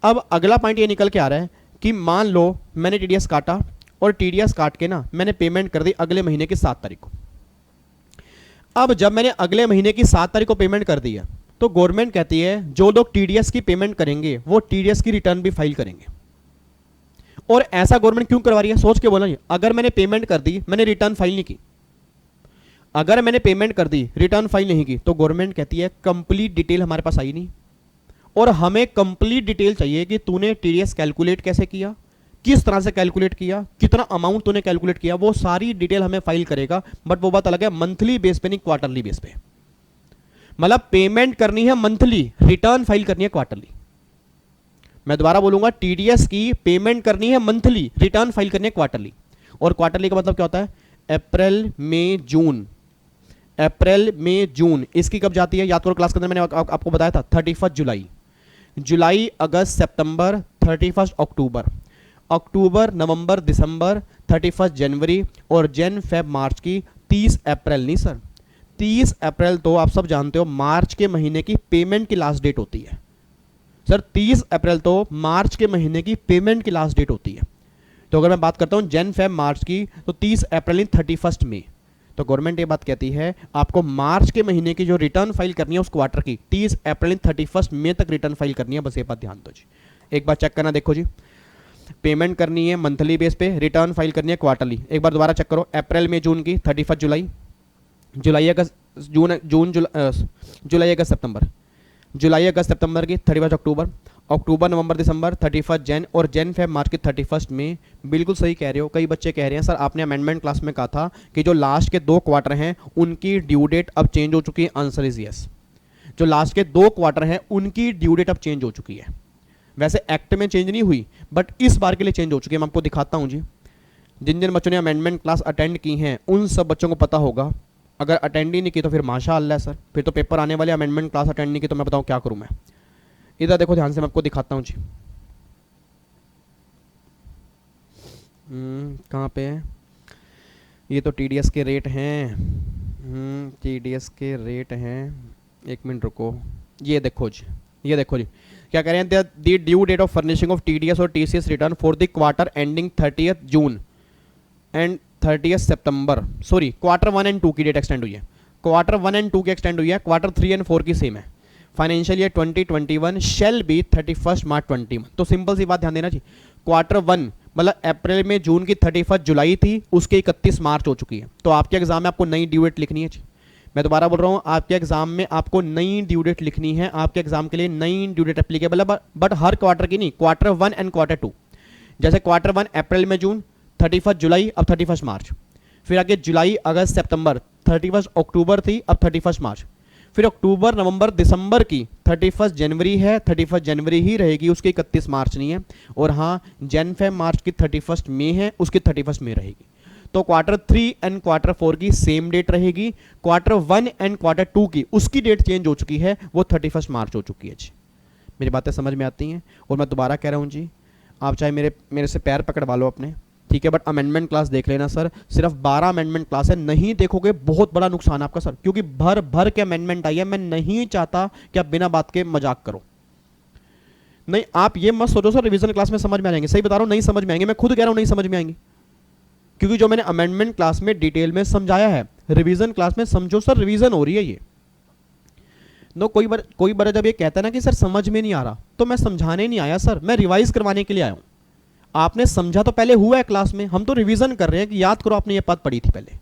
अब अगला पॉइंट ये निकल के आ रहा है कि मान लो मैंने टीडीएस काटा और टीडीएस काट के ना मैंने पेमेंट कर दी अगले महीने की 7 तारीख को। अब जब मैंने अगले महीने की 7 तारीख को पेमेंट कर दी है तो गवर्नमेंट कहती है जो लोग टीडीएस की पेमेंट करेंगे वो टीडीएस की रिटर्न भी फाइल करेंगे। और ऐसा गवर्नमेंट क्यों करवा रही है, सोच के बोला जी। अगर मैंने पेमेंट कर दी, मैंने रिटर्न फाइल नहीं की, अगर मैंने पेमेंट कर दी रिटर्न फाइल नहीं की, तो गवर्नमेंट कहती है कंप्लीट डिटेल हमारे पास आई नहीं, और हमें कंप्लीट डिटेल चाहिए कि तूने टीडीएस कैलकुलेट कैसे किया, किस तरह से कैलकुलेट किया, कितना अमाउंट तूने कैलकुलेट किया, वो सारी डिटेल हमें फाइल करेगा। बट वो बात अलग है, मंथली बेस पे नहीं, क्वार्टरली बेस पे। मतलब पेमेंट करनी है मंथली, रिटर्न फाइल करनी है क्वार्टरली। मैं दोबारा बोलूंगा, टीडीएस की पेमेंट करनी है मंथली, रिटर्न फाइल करनी है क्वार्टरली। और क्वार्टरली का मतलब क्या होता है, अप्रैल मई जून, अप्रैल मई जून। इसकी कब जाती है, याद करो क्लास के अंदर मैंने आपको बताया था 31 जुलाई, जुलाई अगस्त सितंबर, 31 अक्टूबर, अक्टूबर नवंबर दिसंबर, 31 जनवरी, और जन फेब मार्च की 30 अप्रैल। नहीं सर, 30 अप्रैल तो आप सब जानते हो मार्च के महीने की पेमेंट की लास्ट डेट होती है। सर 30 अप्रैल तो मार्च के महीने की पेमेंट की लास्ट डेट होती है। तो अगर मैं बात करता हूं जन फेब मार्च की तो 30 अप्रैल इन 31 मई। तो गवर्नमेंट ये बात कहती है आपको मार्च के महीने की जो रिटर्न फाइल करनी है उस क्वार्टर की 30 अप्रैल इन 31 मई तक रिटर्न फाइल करनी है। बस ये बात ध्यान दो जी, एक बार चेक करना, देखो जी, पेमेंट करनी है मंथली बेस पे, रिटर्न फाइल करनी है क्वार्टरली। एक बार दोबारा चेक करो, अप्रैल मई जून की 31 जुलाई, जुलाई अगस्त जुलाई अगस्त सितंबर, जुलाई अगस्त सितंबर की 31 अक्टूबर, अक्टूबर नवंबर दिसंबर 31 जन, और जन फेब मार्च की 31 मई। बिल्कुल सही कह रहे हो। कई बच्चे कह रहे हैं सर आपने अमेंडमेंट क्लास में कहा था कि जो लास्ट के 2 क्वार्टर हैं उनकी ड्यू डेट अब चेंज हो चुकी है। आंसर इज यस, जो लास्ट के 2 क्वार्टर हैं उनकी ड्यू डेट अब चेंज हो चुकी है। वैसे एक्ट में चेंज नहीं हुई बट इस बार के लिए चेंज हो चुकी है। मैं आपको दिखाता हूं जी, जिन जिन बच्चों ने अमेंडमेंट क्लास अटेंड की हैं उन सब बच्चों को पता होगा। अगर अटेंड ही नहीं की तो फिर माशाअल्लाह सर, फिर तो पेपर आने वाले, अमेंडमेंट क्लास अटेंड नहीं की तो मैं बताऊं क्या करूं मैं। इधर देखो ध्यान से, मैं आपको दिखाता हूं जी, कहाँ पे है ये, तो टीडीएस के रेट हैं, टीडीएस के रेट हैं, एक मिनट रुको, ये देखो जी, ये देखो जी क्या कह रहे हैं, the due date of furnishing of TDS और TCS return for the quarter ending 30 June and 30 September, sorry quarter 1 and 2 की डेट एक्सटेंड हुई है, क्वार्टर 1 एंड 2 की एक्सटेंड हुई है, क्वार्टर 3 एंड 4 की सेम है। फाइनेंशियल ईयर 2021 शेल बी 31 मार्च 21। तो सिंपल सी बात ध्यान देना जी, क्वार्टर 1 मतलब अप्रैल में जून की 31 जुलाई थी, उसके 31 मार्च हो चुकी है। तो आपके एग्जाम में आपको नई ड्यू डेट लिखनी है। मैं दोबारा बोल रहा हूँ, आपके एग्जाम में आपको नई ड्यू डेट लिखनी है। आपके एग्जाम के लिए नई ड्यू डेट एप्लीकेबल है, बट हर क्वार्टर की नहीं, क्वार्टर 1 एंड क्वार्टर 2। जैसे क्वार्टर 1 अप्रैल में जून, 31 जुलाई, अब 31 मार्च। फिर आगे जुलाई अगस्त सितंबर, 31 अक्टूबर थी, अब 31 मार्च। फिर अक्टूबर नवंबर दिसंबर की 31 जनवरी है, 31 जनवरी ही रहेगी, उसकी 31 मार्च नहीं है। और हाँ, जन फेब मार्च की 31 मई है, उसकी 31 मई रहेगी। तो क्वार्टर 3 एंड क्वार्टर 4 की सेम डेट रहेगी। क्वार्टर 1 एंड क्वार्टर 2 की उसकी डेट चेंज हो चुकी है, वो 31 मार्च हो चुकी है जी। मेरी बातें समझ में आती हैं? और मैं दोबारा कह रहा हूँ जी, आप चाहे मेरे से पैर पकड़वा लो अपने, ठीक है, बट अमेंडमेंट क्लास देख लेना सर। सिर्फ 12 अमेंडमेंट क्लास है, नहीं देखोगे बहुत बड़ा नुकसान आपका सर, क्योंकि भर भर के अमेंडमेंट आई है। मैं नहीं चाहता कि आप बिना बात के मजाक करो। नहीं, आप ये मत सोचो सर रिवीजन क्लास में समझ में आ जाएंगे। सही बता रहा हूँ, नहीं समझ में आएंगे। मैं खुद कह रहा हूँ नहीं समझ में आएंगे, क्योंकि जो मैंने अमेंडमेंट क्लास में डिटेल में समझाया है, रिवीजन क्लास में समझो सर रिवीजन हो रही है ये। नो, कोई बार जब ये कहता है ना कि सर समझ में नहीं आ रहा, तो मैं समझाने नहीं आया सर, मैं रिवाइज करवाने के लिए आया हूं। आपने समझा तो पहले हुआ है क्लास में, हम तो रिवीजन कर रहे हैं कि याद करो आपने ये बात पढ़ी थी पहले,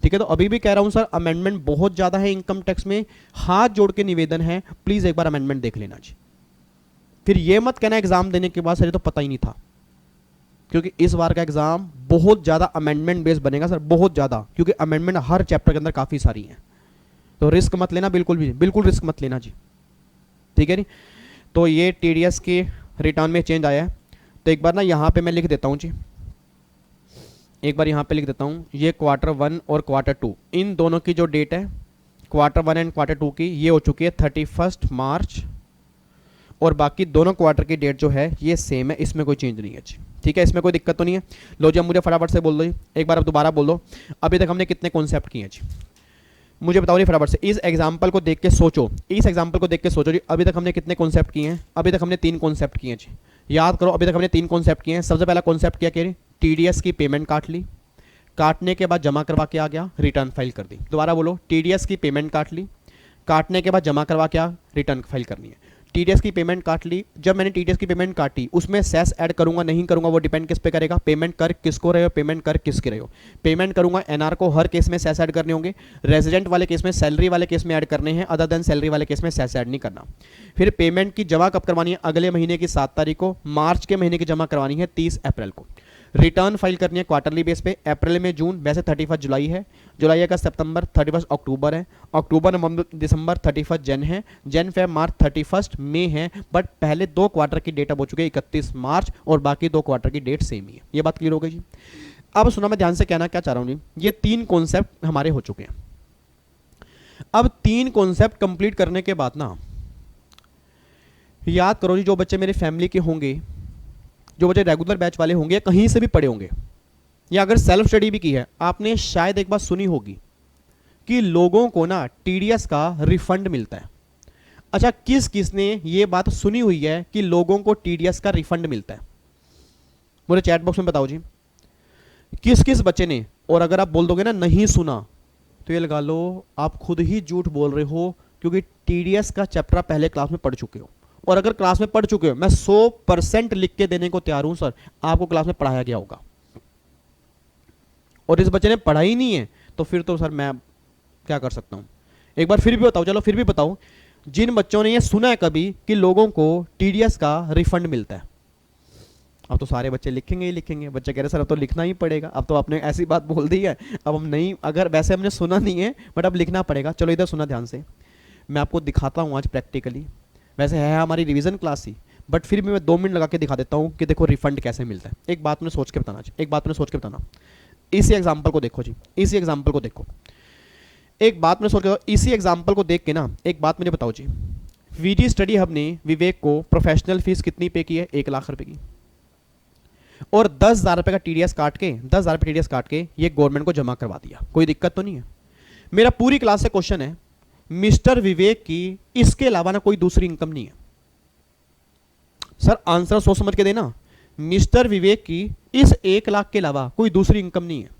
ठीक है। तो अभी भी कह रहा हूं सर, अमेंडमेंट बहुत ज्यादा है इनकम टैक्स में। हाथ जोड़ के निवेदन है, प्लीज एक बार अमेंडमेंट देख लेना जी। फिर ये मत कहना एग्जाम देने के बाद सर ये तो पता ही नहीं था, क्योंकि इस बार का एग्जाम बहुत ज्यादा अमेंडमेंट बेस्ड बनेगा सर, बहुत ज्यादा, क्योंकि अमेंडमेंट हर चैप्टर के अंदर काफी सारी है। तो रिस्क मत लेना, बिल्कुल भी बिल्कुल रिस्क मत लेना जी, ठीक है नी। तो ये टीडीएस के रिटर्न में चेंज आया है। तो एक बार ना यहाँ पे मैं लिख देता हूँ जी, एक बार यहाँ पे लिख देता हूँ, ये क्वार्टर 1 और क्वार्टर 2 इन दोनों की जो डेट है क्वार्टर 1 एंड क्वार्टर 2 की, ये हो चुकी है 31 मार्च। और बाकी दोनों क्वार्टर की डेट जो है ये सेम है, इसमें कोई चेंज नहीं है जी, ठीक है, इसमें कोई दिक्कत तो नहीं है। लो जी, अब मुझे फटाफट से बोल दो जी, एक बार अब दोबारा बोल दो, अभी तक हमने कितने कॉन्सेप्ट किए हैं जी, मुझे बताओ नहीं फटाफट से। इस एग्जाम्पल को देख के सोचो, इस एग्जाम्पल को देख के सोचो जी, अभी तक हमने कितने कॉन्सेप्ट किए हैं? अभी तक हमने 3 कॉन्सेप्ट किए हैं जी, याद करो, अभी तक हमने 3 कॉन्सेप्ट किए हैं। सबसे पहला कॉन्सेप्ट क्या कह रही, टीडीएस की पेमेंट काट ली, काटने के बाद जमा करवा के आ गया, रिटर्न फाइल कर दी। दोबारा बोलो, टीडीएस की पेमेंट काट ली, काटने के बाद जमा करवा के आ, रिटर्न फाइल करनी है। टीडीएस की पेमेंट काट ली, जब मैंने टीडीएस की पेमेंट काटी, उसमें सेस ऐड करूंगा नहीं करूंगा वो डिपेंड किस पे करेगा, पेमेंट कर किसको रहे हो, पेमेंट कर किसके रहे हो। पेमेंट करूंगा एनआर को, हर केस में सेस ऐड करने होंगे, रेजिडेंट वाले केस में, सैलरी वाले केस में ऐड करने हैं, अदर देन सैलरी वाले केस में सेस ऐड नहीं करना। फिर पेमेंट की जमा कब करवानी है? अगले महीने की 7 तारीख को, मार्च के महीने की जमा करवानी है 30 अप्रैल को। रिटर्न फाइल करनी है क्वार्टरली बेस पे, अप्रैल में जून, वैसे 31 जुलाई है, जुलाई अगस्त सितंबर, 31 अक्टूबर है, अक्टूबर नवंबर दिसंबर 31 जन है, जन फेब मार्च 31 मई है। बट पहले 2 क्वार्टर की डेट अब हो चुकी है 31 मार्च, और बाकी 2 क्वार्टर की डेट सेम ही है। ये बात क्लियर हो गई जी। अब सुना, मैं ध्यान से कहना क्या चाह रहा हूँ जी, ये 3 कॉन्सेप्ट हमारे हो चुके हैं। अब 3 कॉन्सेप्ट कंप्लीट करने के बाद ना याद करो जी, जो बच्चे मेरे फैमिली के होंगे, जो बच्चे रेगुलर बैच वाले होंगे, कहीं से भी पढ़े होंगे, या अगर सेल्फ स्टडी भी की है, आपने शायद एक बात सुनी होगी कि लोगों को ना टीडीएस का रिफंड मिलता है। अच्छा, किस किस ने ये बात सुनी हुई है कि लोगों को टीडीएस का रिफंड मिलता है? मुझे चैट बॉक्स में बताओ जी, किस किस बच्चे ने। और अगर आप बोल दोगे ना नहीं सुना, तो ये लगा लो आप खुद ही झूठ बोल रहे हो, क्योंकि टीडीएस का चैप्टर पहले क्लास में पढ़ चुके हो। और अगर क्लास में पढ़ चुके हो, मैं 100% लिख के देने को तैयार हूं सर, आपको क्लास में पढ़ाया गया होगा। और इस बच्चे ने पढ़ा ही नहीं है, तो फिर तो सर मैं क्या कर सकता हूं? एक बार फिर भी बताओ, चलो फिर भी बताओ, जिन बच्चों ने ये सुना है कभी कि लोगों को टीडीएस का रिफंड मिलता है। अब तो सारे बच्चे लिखेंगे ही लिखेंगे। बच्चे कह रहे सर अब तो लिखना ही पड़ेगा, अब तो आपने ऐसी बात बोल दी है, अब हम नहीं, अगर वैसे हमने सुना नहीं है बट अब लिखना पड़ेगा। चलो इधर सुना ध्यान से, मैं आपको दिखाता हूँ आज प्रैक्टिकली। वैसे है हमारी रिवीजन क्लास ही, बट फिर भी मैं 2 मिनट लगा के दिखा देता हूँ कि देखो रिफंड कैसे मिलता है। एक बात मैंने सोच के बताना, एक बात मैंने सोच के बताना। इसी एग्जाम्पल को देखो जी, इसी एग्जाम्पल को देखो, एक बात मैं सोच के, इसी एग्जाम्पल को देख के ना एक बात मुझे बताओ जी, वीजी स्टडी हब ने विवेक को प्रोफेशनल फीस कितनी पे की है? 1 लाख रुपए की। और 10,000 रुपए का टीडीएस काट के, 10,000 रुपए टीडीएस काट के ये गवर्नमेंट को जमा करवा दिया। कोई दिक्कत तो नहीं है? मेरा पूरी क्लास से क्वेश्चन है, मिस्टर विवेक की इसके अलावा ना कोई दूसरी इनकम नहीं है। सर आंसर सोच समझ के देना, मिस्टर विवेक की इस 1 लाख के अलावा कोई दूसरी इनकम नहीं है।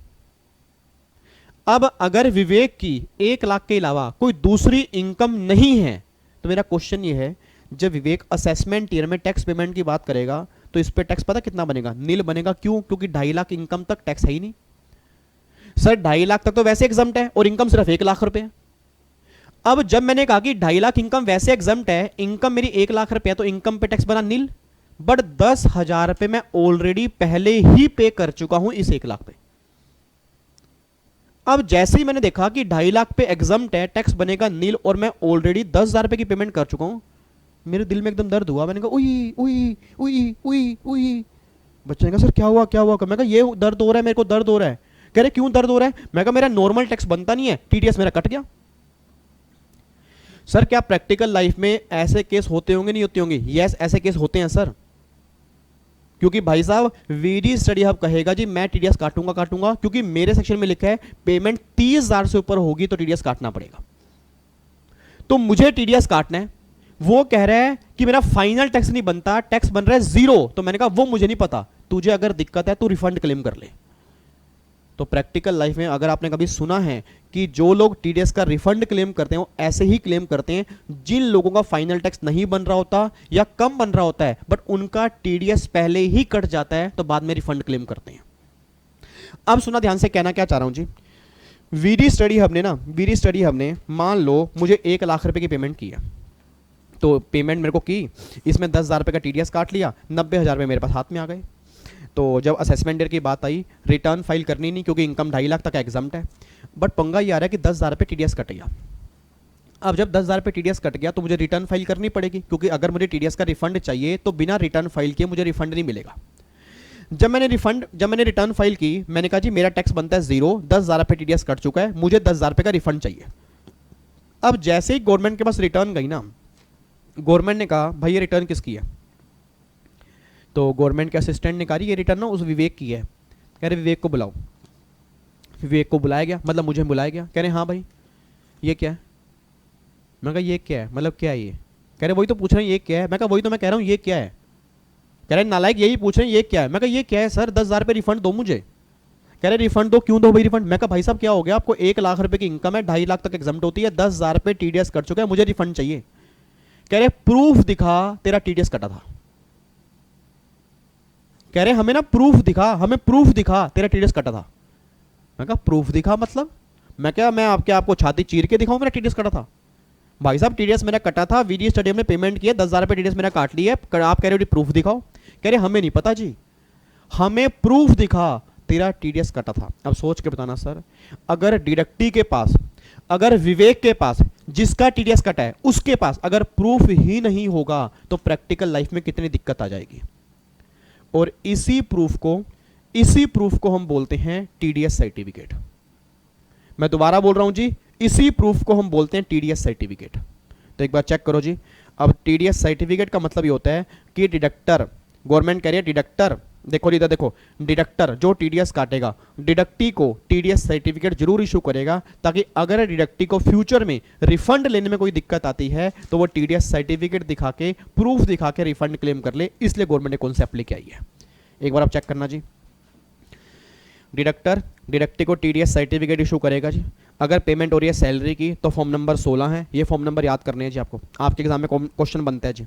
अब अगर विवेक की 1 लाख के अलावा कोई दूसरी इनकम नहीं है, तो मेरा क्वेश्चन ये है, जब विवेक असेसमेंट ईयर में टैक्स पेमेंट की बात करेगा, तो इस पे टैक्स पता कितना बनेगा, नील बनेगा। क्यों? क्योंकि 2.5 लाख इनकम तक टैक्स है ही नहीं सर। 2.5 लाख तक तो वैसे एग्जम्प्ट है और इनकम सिर्फ 1 लाख रुपए है। अब जब मैंने कहा कि 2.5 लाख इनकम वैसे एग्जम्प्ट है, इनकम मेरी 1 लाख रुपए है, तो इनकम पे टैक्स बना नील। बट 10,000 रुपए मैं ऑलरेडी पहले ही पे कर चुका हूं इस 1 लाख पे। अब जैसे ही मैंने देखा कि 2.5 लाख पे एग्जम्प्ट है, टैक्स बनेगा नील, और मैं ऑलरेडी 10,000 रुपए की पेमेंट कर चुका हूं, मेरे दिल में एकदम दर्द हुआ। मैंने कहा उई उई उई उई उई। बच्चे ने कहा सर क्या हुआ क्या हुआ? मैं कहा ये दर्द हो रहा है, मेरे को दर्द हो रहा है। कह रहे क्यों दर्द हो रहा है? मैं कहा मेरा नॉर्मल टैक्स बनता नहीं है, टीडीएस मेरा कट गया। सर क्या प्रैक्टिकल लाइफ में ऐसे केस होते होंगे, नहीं होते होंगे? यस, ऐसे केस होते हैं सर। क्योंकि भाई साहब वीडी स्टडी हब कहेगा जी मैं टीडीएस काटूंगा काटूंगा, क्योंकि मेरे सेक्शन में लिखा है पेमेंट 30,000 से ऊपर होगी तो टीडीएस काटना पड़ेगा। तो मुझे टीडीएस काटना है। वो कह रहा है कि मेरा फाइनल टैक्स नहीं बनता, टैक्स बन रहा है 0। तो मैंने कहा वो मुझे नहीं पता, तुझे अगर दिक्कत है तो रिफंड क्लेम कर ले। तो प्रैक्टिकल लाइफ में अगर आपने कभी सुना है कि जो लोग टीडीएस का रिफंड क्लेम करते हैं, वो ऐसे ही क्लेम करते हैं जिन लोगों का फाइनल टैक्स नहीं बन रहा होता या कम बन रहा होता है, बट उनका टीडीएस पहले ही कट जाता है तो बाद में रिफंड क्लेम करते हैं। अब सुना ध्यान से, कहना क्या चाह रहा हूं जी। वीडी स्टडी हब ने मान लो मुझे 1 लाख रुपए की पेमेंट की है, तो पेमेंट मेरे को की, इसमें 10,000 रुपए का टीडीएस काट लिया, 90,000 रुपए मेरे पास हाथ में आ गए। तो जब असेसमेंट ईयर की बात आई, रिटर्न फाइल करनी नहीं क्योंकि इनकम 2.5 लाख तक एग्जम्प्ट है। बट पंगा ये आ रहा है कि 10,000 रुपये टीडीएस कट गया। अब जब 10,000 रुपये टीडीएस कट गया तो मुझे रिटर्न फाइल करनी पड़ेगी, क्योंकि अगर मुझे टीडीएस का रिफंड चाहिए तो बिना रिटर्न फाइल किए मुझे रिफंड नहीं मिलेगा। जब मैंने रिटर्न फाइल की, मैंने कहा जी मेरा टैक्स बनता है 0, 10,000 रुपये टीडीएस कट चुका है, मुझे 10,000 रुपये का रिफंड चाहिए। अब जैसे ही गवर्नमेंट के पास रिटर्न गई ना, गवर्नमेंट ने कहा भाई ये रिटर्न किसकी है? तो गवर्नमेंट के असिस्टेंट ने कहा ये रिटर्न ना उस विवेक की है। कह रहे विवेक को बुलाओ। विवेक को बुलाया गया, मतलब मुझे बुलाया गया। कह रहे हाँ भाई ये क्या है? मैं कहा ये क्या है, मतलब क्या है ये? कह रहे वही तो पूछ रहे हैं ये क्या है। मैं कहा वही तो मैं कह रहा हूँ ये क्या है। कह रहे नालायक यही पूछ रहे हैं ये क्या है। मैं कहा ये क्या है सर, 10,000 रुपये रिफंड दो मुझे। कह रहे रिफंड दो, क्यों दो भाई रिफंड? मैं कहा भाई साहब क्या हो गया आपको, 1 लाख रुपए की इनकम है, 2.5 लाख तक एग्जम्प्ट होती है, 10,000 रुपये टीडीएस कट चुका है, मुझे रिफंड चाहिए। कह रहे प्रूफ दिखा तेरा टीडीएस कटा था। कह रहे हमें ना प्रूफ दिखा, हमें प्रूफ दिखा तेरा टीडीएस कटा था। मैं कहा प्रूफ दिखा मतलब? मैं आपको छाती चीर के दिखाऊं मेरा टीडीएस कटा था? भाई साहब टीडीएस मेरा कटा था, वीडी स्टडी ने पेमेंट किया, 10,000 रुपये टीडीएस मेरा काट लिया, आप कह रहे हो प्रूफ दिखाओ। कह रहे हमें नहीं पता जी, हमें प्रूफ दिखा तेरा टीडीएस कटा था। अब सोच के बताना सर, अगर डिडक्टी के पास, अगर विवेक के पास जिसका टीडीएस कटा है उसके पास अगर प्रूफ ही नहीं होगा तो प्रैक्टिकल लाइफ में कितनी दिक्कत आ जाएगी। और इसी प्रूफ को हम बोलते हैं टीडीएस सर्टिफिकेट। मैं दोबारा बोल रहा हूं जी, इसी प्रूफ को हम बोलते हैं टीडीएस सर्टिफिकेट। तो एक बार चेक करो जी। अब टीडीएस सर्टिफिकेट का मतलब ये होता है कि डिडक्टर, गवर्नमेंट कह रही है डिडक्टर, देखो इधर देखो, डिडक्टर जो टीडीएस काटेगा, डिडक्टी को टीडीएस सर्टिफिकेट जरूर इशू करेगा, ताकि अगर डिडक्टी को फ्यूचर में रिफंड लेने में कोई दिक्कत आती है तो वो टीडीएस सर्टिफिकेट दिखा के, प्रूफ दिखा के रिफंड क्लेम कर ले। इसलिए गवर्नमेंट ने कॉन्सेप्ट लेके आई है। एक बार आप चेक करना जी। डिडक्टी को टीडीएस सर्टिफिकेट इशू करेगा जी। अगर पेमेंट हो रही है सैलरी की तो फॉर्म नंबर 16 है, ये फॉर्म नंबर याद करने हैं जी आपको, आपके एग्जाम में क्वेश्चन बनता है जी।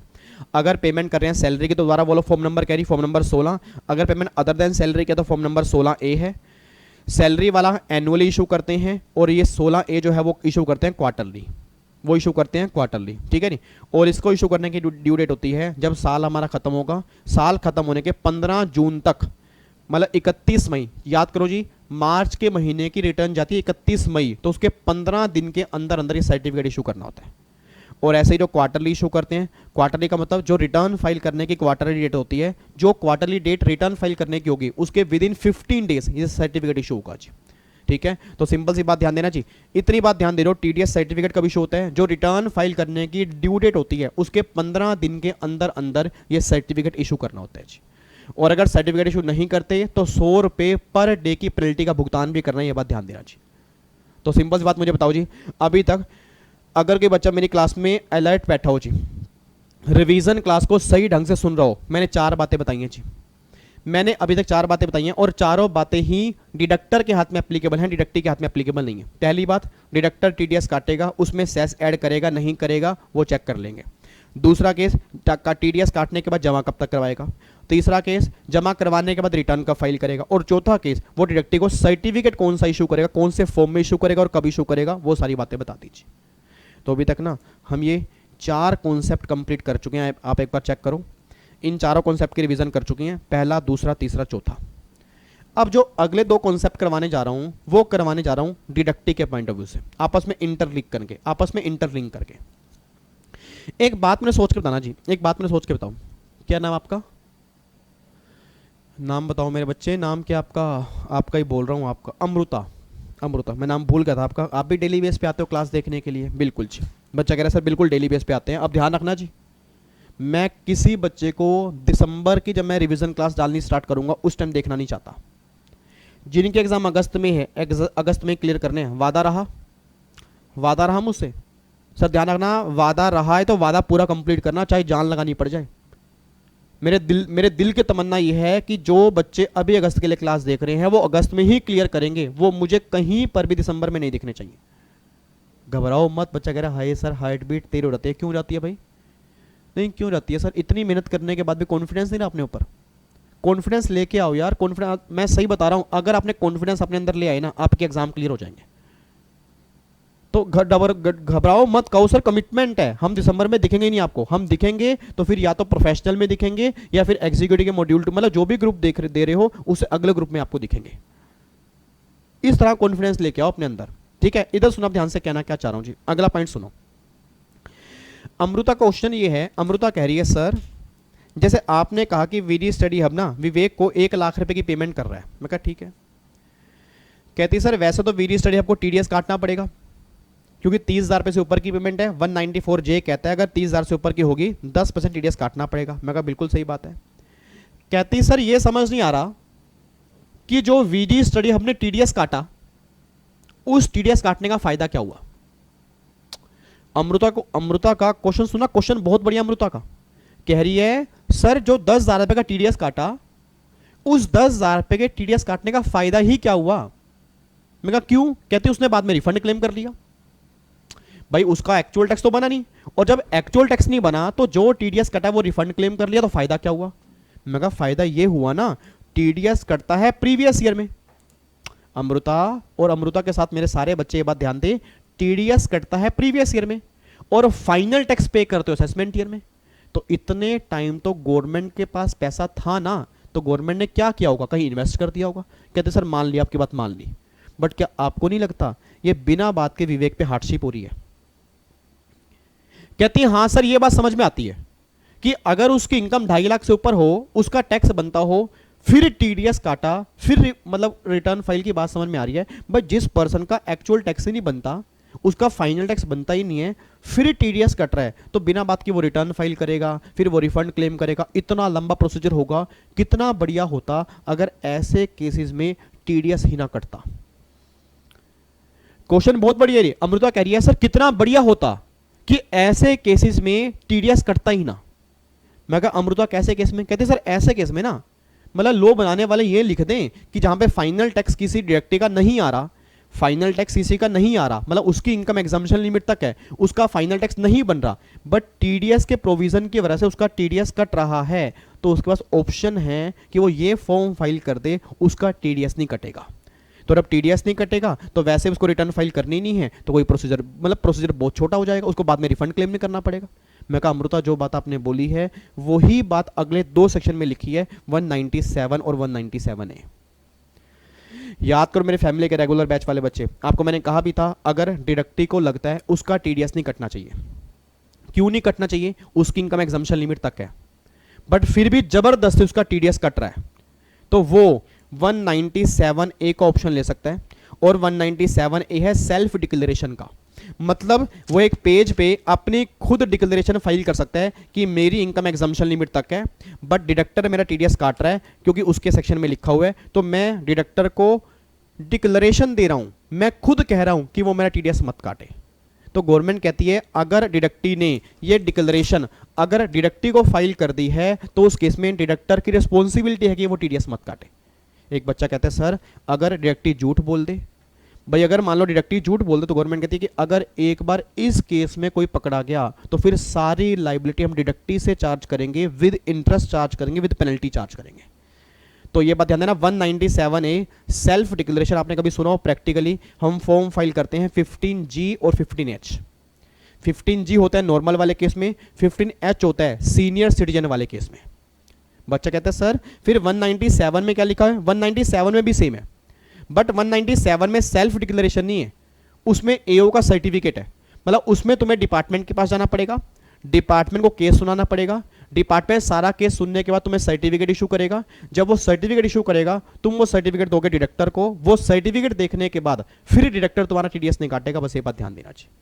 अगर पेमेंट कर रहे हैं सैलरी की तो दोबारा बोलो फॉर्म नंबर कह रही, फॉर्म नंबर 16। अगर पेमेंट अदर देन सैलरी की तो फॉर्म नंबर 16A है। सैलरी वाला एनुअली इशू करते हैं और ये 16A जो है वो इशू करते हैं क्वार्टरली, वो इशू करते हैं क्वार्टरली, ठीक है नी। और इसको इशू करने की ड्यू डेट होती है जब साल हमारा खत्म होगा। साल खत्म होने के 15 जून तक, मतलब 31 मई, याद करो जी, मार्च के महीने की रिटर्न जाती है 31 मई, तो उसके 15 दिन के अंदर अंदर ये सर्टिफिकेट इशू करना होता है। और ऐसे ही जो क्वार्टरली इशू करते हैं, क्वार्टरली का मतलब जो रिटर्न फाइल करने की क्वार्टरली डेट होती है, जो क्वार्टरली डेट रिटर्न फाइल करने की होगी उसके विद इन 15 डेज ये सर्टिफिकेट इशू होगा जी, ठीक है। तो सिंपल सी बात ध्यान देना जी, इतनी बात ध्यान दे रहे हो, टीडीएस सर्टिफिकेट कब इशू होता है? जो रिटर्न फाइल करने की ड्यू डेट होती है उसके 15 दिन के अंदर अंदर ये सर्टिफिकेट इशू करना होता है जी। और अगर सर्टिफिकेट इशू नहीं करते तो 100 रुपये पर डे की पेनल्टी का भुगतान भी करना है, ये बात ध्यान देना जी। तो सिंपल सी बात मुझे बताओ जी, अभी तक अगर कोई बच्चा मेरी क्लास में अलर्ट बैठा हो जी, रिवीजन क्लास को सही ढंग से सुन रहा हो, मैंने 4 बातें बताई हैं जी, मैंने अभी तक 4 बातें बताई हैं और चारों बातें ही डिडक्टर के हाथ में एप्लीकेबल हैं, डिडक्टी के हाथ में एप्लीकेबल नहीं है। पहली बात, डिडक्टर टीडीएस काटेगा, उसमें सेस ऐड करेगा नहीं करेगा वो चेक कर लेंगे। दूसरा केस, टीडीएस काटने के बाद जमा कब तक करवाएगा। तीसरा केस जमा करवाने के बाद रिटर्न कब फाइल करेगा, और चौथा केस वो डिडक्टी को सर्टिफिकेट कौन सा इशू करेगा, कौन से फॉर्म में इशू करेगा और कब इशू करेगा, वो सारी बातें बता दीजिए। तो अभी तक ना हम ये 4 कॉन्सेप्ट कंप्लीट कर चुके हैं। आप एक बार चेक करो, इन चारों कॉन्सेप्ट की रिवीजन कर चुके हैं, पहला, दूसरा, तीसरा, चौथा। अब जो अगले 2 कॉन्सेप्ट करवाने जा रहा हूं वो करवाने जा रहा हूं डिडक्टी के पॉइंट ऑफ व्यू से, आपस में इंटरलिंक करके। एक बात मैंने सोच के बताना जी, एक बात मैंने सोच के बताऊं। क्या नाम आपका? नाम बताओ मेरे बच्चे, नाम क्या आपका? आपका ही बोल रहा हूं, आपका अमृता। अमृता, मैं नाम भूल गया था आपका। आप भी डेली बेस पे आते हो क्लास देखने के लिए? बिल्कुल जी, बच्चा कह रहा है सर बिल्कुल डेली बेस पे आते हैं। अब ध्यान रखना जी, मैं किसी बच्चे को दिसंबर की जब मैं रिवीजन क्लास डालनी स्टार्ट करूंगा उस टाइम देखना नहीं चाहता। जिनके एग्जाम अगस्त में है, अगस्त में क्लियर करने हैं। वादा रहा? वादा रहा मुझसे? सर ध्यान रखना, वादा रहा है तो वादा पूरा कंप्लीट करना, चाहे जान लगानी पड़ जाए। मेरे दिल की तमन्ना यह है कि जो बच्चे अभी अगस्त के लिए क्लास देख रहे हैं वो अगस्त में ही क्लियर करेंगे, वो मुझे कहीं पर भी दिसंबर में नहीं दिखने चाहिए। घबराओ मत। बच्चा कह रहा है हाय सर हार्ट बीट तेज हो जाती है। क्यों जाती है भाई? नहीं क्यों जाती है सर? इतनी मेहनत करने के बाद भी कॉन्फिडेंस नहीं ना अपने ऊपर। कॉन्फिडेंस लेके आओ यार, कॉन्फिडेंस। मैं सही बता रहा हूं, अगर आपने कॉन्फिडेंस अपने अंदर ले आए ना, आपके एग्जाम क्लियर हो जाएंगे। तो घबराओ मत, कहो सर कमिटमेंट है, हम दिसंबर में दिखेंगे नहीं आपको। हम दिखेंगे तो फिर या तो प्रोफेशनल में दिखेंगे या फिर एग्जीक्यूटिव के मॉड्यूल 2, मतलब जो भी ग्रुप दे रहे हो उससे अगले ग्रुप में आपको दिखेंगे। इस तरह कॉन्फिडेंस लेके आओ अपने अंदर, ठीक है? इधर सुनो, ध्यान से कहना क्या चाह रहा हूं जी। अगला पॉइंट सुनो। अमृता का क्वेश्चन ये है, अमृता कह रही है सर जैसे आपने कहा कि वीडी स्टडी हब ना विवेक को 1 लाख रुपए की पेमेंट कर रहा है। मैं कहा ठीक है। कहती सर वैसे तो वीडी स्टडी हब को टीडीएस काटना पड़ेगा क्योंकि 30,000 रुपए से ऊपर की पेमेंट है। 194J कहता है अगर 30,000 से ऊपर की होगी 10% टीडीएस काटना पड़ेगा। मैं कहा बिल्कुल सही बात है। कहती सर ये समझ नहीं आ रहा कि जो वीडी स्टडी हमने टीडीएस काटा, उस टीडीएस काटने का फायदा क्या हुआ। अमृता का क्वेश्चन सुना, क्वेश्चन बहुत बढ़िया। अमृता का कह रही है सर जो 10,000 रुपए का टीडीएस काटा, उस 10,000 रुपए के टीडीएस काटने का फायदा ही क्या हुआ। मैं कहा क्यों? कहती उसने बाद में रिफंड क्लेम कर लिया। भाई उसका एक्चुअल टैक्स तो बना नहीं, और जब एक्चुअल टैक्स नहीं बना तो जो टीडीएस कटा वो रिफंड क्लेम कर लिया, तो फायदा क्या हुआ। मैं कहा फायदा ये हुआ ना, टीडीएस कटता है प्रीवियस ईयर में। अमृता और अमृता के साथ मेरे सारे बच्चे ये बात ध्यान दें, टीडीएस कटता है प्रीवियस ईयर में और फाइनल टैक्स पे करते हो असेसमेंट ईयर में। तो इतने टाइम तो गवर्नमेंट के पास पैसा था ना, तो गवर्नमेंट ने क्या किया होगा, कहीं इन्वेस्ट कर दिया होगा। कहते सर मान लिया, आपकी बात मान ली, बट क्या आपको नहीं लगता ये बिना बात के विवेक पे हार्डशिप हो रही है। कहती है हाँ सर ये बात समझ में आती है कि अगर उसकी इनकम 2.5 लाख से ऊपर हो, उसका टैक्स बनता हो, फिर टीडीएस काटा, फिर मतलब रिटर्न फाइल की बात समझ में आ रही है। बट जिस पर्सन का एक्चुअल टैक्स ही नहीं बनता, उसका फाइनल टैक्स बनता ही नहीं है, फिर टीडीएस कट रहा है, तो बिना बात की वो रिटर्न फाइल करेगा, फिर वो रिफंड क्लेम करेगा, इतना लंबा प्रोसीजर होगा। कितना बढ़िया होता अगर ऐसे केसेस में टीडीएस ही ना कटता। क्वेश्चन बहुत बढ़िया है। अमृता कह रही है सर कितना बढ़िया होता कि ऐसे केसेस में टीडीएस कटता ही ना। मैं कहा अमृता कैसे केस में? कहते सर ऐसे केस में ना, मतलब लो बनाने वाले ये लिख दें कि जहां पे फाइनल टैक्स किसी डिडक्टी का नहीं आ रहा, फाइनल टैक्स किसी का नहीं आ रहा, मतलब उसकी इनकम एग्जाम्पशन लिमिट तक है, उसका फाइनल टैक्स नहीं बन रहा, बट टीडीएस के प्रोविजन की वजह से उसका टीडीएस कट रहा है, तो उसके पास ऑप्शन है कि वो ये फॉर्म फाइल कर दे, उसका टीडीएस नहीं कटेगा। तो जब टीडीएस नहीं कटेगा तो वैसे उसको रिटर्न फाइल करनी नहीं है, तो कोई प्रोसीजर मतलब प्रोसीजर बहुत छोटा हो जाएगा, उसको बाद में रिफंड क्लेम नहीं करना पड़ेगा। मैं कहा अमृता जो बात आपने बोली है वही बात अगले 2 सेक्शन में लिखी है, 197 और 197A। याद करो मेरे फैमिली के रेगुलर बैच वाले बच्चे, आपको मैंने कहा भी था अगर डिडक्टी को लगता है उसका टीडीएस नहीं कटना चाहिए। क्यों नहीं कटना चाहिए? उसकी इनकम एग्जाम्पशन लिमिट तक है, बट फिर भी जबरदस्ती उसका टीडीएस कट रहा है, तो वो 197A का ऑप्शन ले सकता है। और 197A है सेल्फ डिक्लेरेशन का, मतलब वो एक पेज पे अपनी खुद डिक्लेरेशन फाइल कर सकता है कि मेरी इनकम एग्जाम्पशन लिमिट तक है, बट डिडक्टर मेरा टीडीएस काट रहा है क्योंकि उसके सेक्शन में लिखा हुआ है, तो मैं डिडक्टर को डिक्लेरेशन दे रहा हूं, मैं खुद कह रहा हूं कि वो मेरा टीडीएस मत काटे। तो गवर्नमेंट कहती है अगर डिडक्टी ने ये डिक्लेरेशन अगर डिडक्टी को फाइल कर दी है तो उस केस में डिडक्टर की रिस्पॉन्सिबिलिटी है कि वो टीडीएस मत काटे। एक बच्चा कहता है सर अगर डिडक्टी झूठ बोल दे, भाई अगर मान लो डिडक्टिव झूठ बोल दे तो गवर्नमेंट कहती है कि अगर एक बार इस केस में कोई पकड़ा गया तो फिर सारी लाइबिलिटी हम डिडक्टिव से चार्ज करेंगे, विद इंटरेस्ट चार्ज करेंगे, विद पेनल्टी चार्ज करेंगे। तो ये बात ध्यान देना। 197A सेल्फ डिक्लेरेशन आपने कभी सुना हो प्रैक्टिकली? हम फॉर्म फाइल करते हैं 15G और 15H। 15G होता है नॉर्मल वाले केस में, 15H होता है सीनियर सिटीजन वाले केस में। बच्चा कहता है सर फिर 197 में क्या लिखा है? 197 में भी सेम है, बट 197 में सेल्फ डिक्लेरेशन नहीं है, उसमें एओ का सर्टिफिकेट है। मतलब उसमें तुम्हें डिपार्टमेंट के पास जाना पड़ेगा, डिपार्टमेंट को केस सुनाना पड़ेगा, डिपार्टमेंट सारा केस सुनने के बाद तुम्हें सर्टिफिकेट इशू करेगा। जब वो सर्टिफिकेट इशू करेगा तुम वो सर्टिफिकेट दोगे डिडक्टर को, वो सर्टिफिकेट देखने के बाद फिर डिडक्टर तुम्हारा टीडीएस नहीं काटेगा। बस ये बात ध्यान देना चाहिए।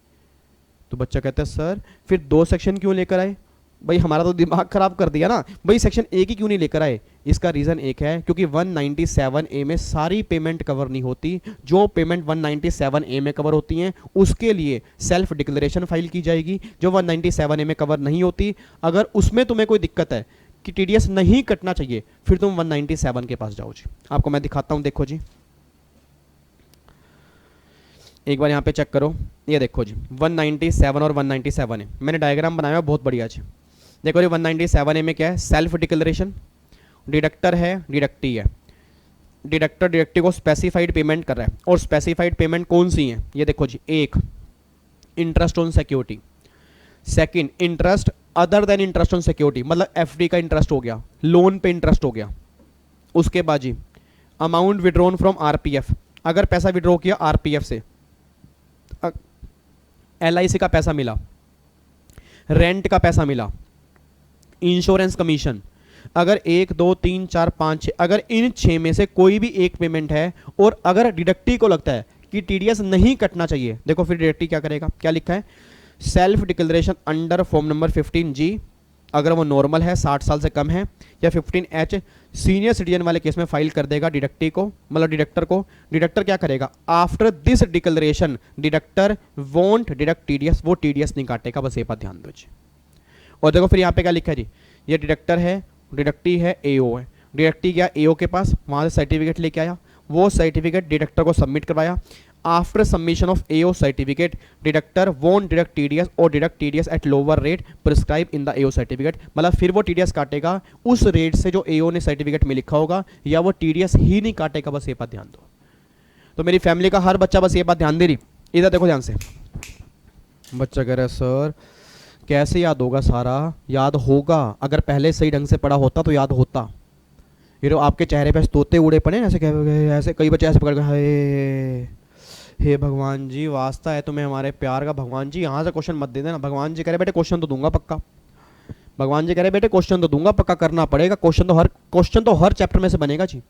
तो बच्चा कहता है सर फिर 2 सेक्शन क्यों लेकर आए? भाई हमारा तो दिमाग खराब कर दिया ना, भाई सेक्शन एक ही क्यों नहीं लेकर आए? इसका रीजन एक है, क्योंकि 197A में सारी पेमेंट कवर नहीं होती। जो पेमेंट 197A में कवर होती हैं उसके लिए सेल्फ डिक्लेरेशन फाइल की जाएगी। जो 197A में कवर नहीं होती, अगर उसमें तुम्हें कोई दिक्कत है कि टीडीएस नहीं कटना चाहिए, फिर तुम 197 के पास जाओ जी। आपको मैं दिखाता हूं, देखो जी, एक बार यहाँ पे चेक करो। ये देखो जी 197 और 197 है, मैंने डायग्राम बनाया है बहुत बढ़िया जी। देखो जी 197A में क्या है? सेल्फ डिक्लेरेशन, डिडक्टर है, डिडक्टी है। डिडक्टर डिडक्टी को स्पेसिफाइड पेमेंट कर रहा है, और स्पेसिफाइड पेमेंट कौन सी है? ये देखो जी, एक interest on security, second interest other than interest on security, मतलब एफडी का इंटरेस्ट हो गया, लोन पे इंटरेस्ट हो गया। उसके बाद जी अमाउंट विड्रॉन फ्रॉम आरपीएफ, अगर पैसा विड्रॉ किया आरपीएफ से, एलआईसी का पैसा मिला, रेंट का पैसा मिला, इंश्योरेंस कमीशन, अगर 1 2 3 4 5 6, अगर इन 6 में से कोई भी एक पेमेंट है और अगर डिडक्टी को लगता है कि टीडीएस नहीं कटना चाहिए, देखो फिर डिडक्टी क्या करेगा? क्या लिखा है? Self declaration under form number 15G, अगर वो नॉर्मल है 60 साल से कम है, या 15H सीनियर सिटीजन वाले केस में फाइल कर देगा डिडक्टी को, मतलब डिडक्टर को। डिडक्टर क्या करेगा? After this declaration deductor won't deduct TDS, वो टीडीएस नहीं काटेगा। बस ये बात ध्यान दो जी। और देखो फिर यहाँ पे क्या लिखा है जी, ये डिडक्टर है, डिडक्टी है, एओ है। डिडक्टी गया एओ के पास, वहाँ से सर्टिफिकेट लेके आया, वो सर्टिफिकेट डिडक्टर को सबमिट करवाया। After submission of AO certificate deductor won't deduct TDS और deduct TDS at lower rate prescribe in the AO certificate, मतलब फिर वो टीडीएस काटेगा उस रेट से जो एओ ने सर्टिफिकेट में लिखा होगा, या वो टीडीएस ही नहीं काटेगा। बस ये बात ध्यान दो। तो मेरी फैमिली का हर बच्चा बस ये बात ध्यान दे रही, इधर देखो ध्यान से। बच्चा कह रहा है सर कैसे याद होगा? सारा याद होगा, अगर पहले सही ढंग से पढ़ा होता तो याद होता। ये तो आपके चेहरे पे तोते उड़े पड़े ऐसे, ऐसे कई बच्चे ऐसे पकड़ के, हे भगवान जी वास्ता है तुम्हें हमारे प्यार का, भगवान जी यहाँ से क्वेश्चन मत दे देना। भगवान जी कह रहे बेटे क्वेश्चन तो दूंगा पक्का, भगवान जी कह रहे बेटे क्वेश्चन तो दूंगा पक्का, करना पड़ेगा। क्वेश्चन तो हर चैप्टर में से बनेगा जी।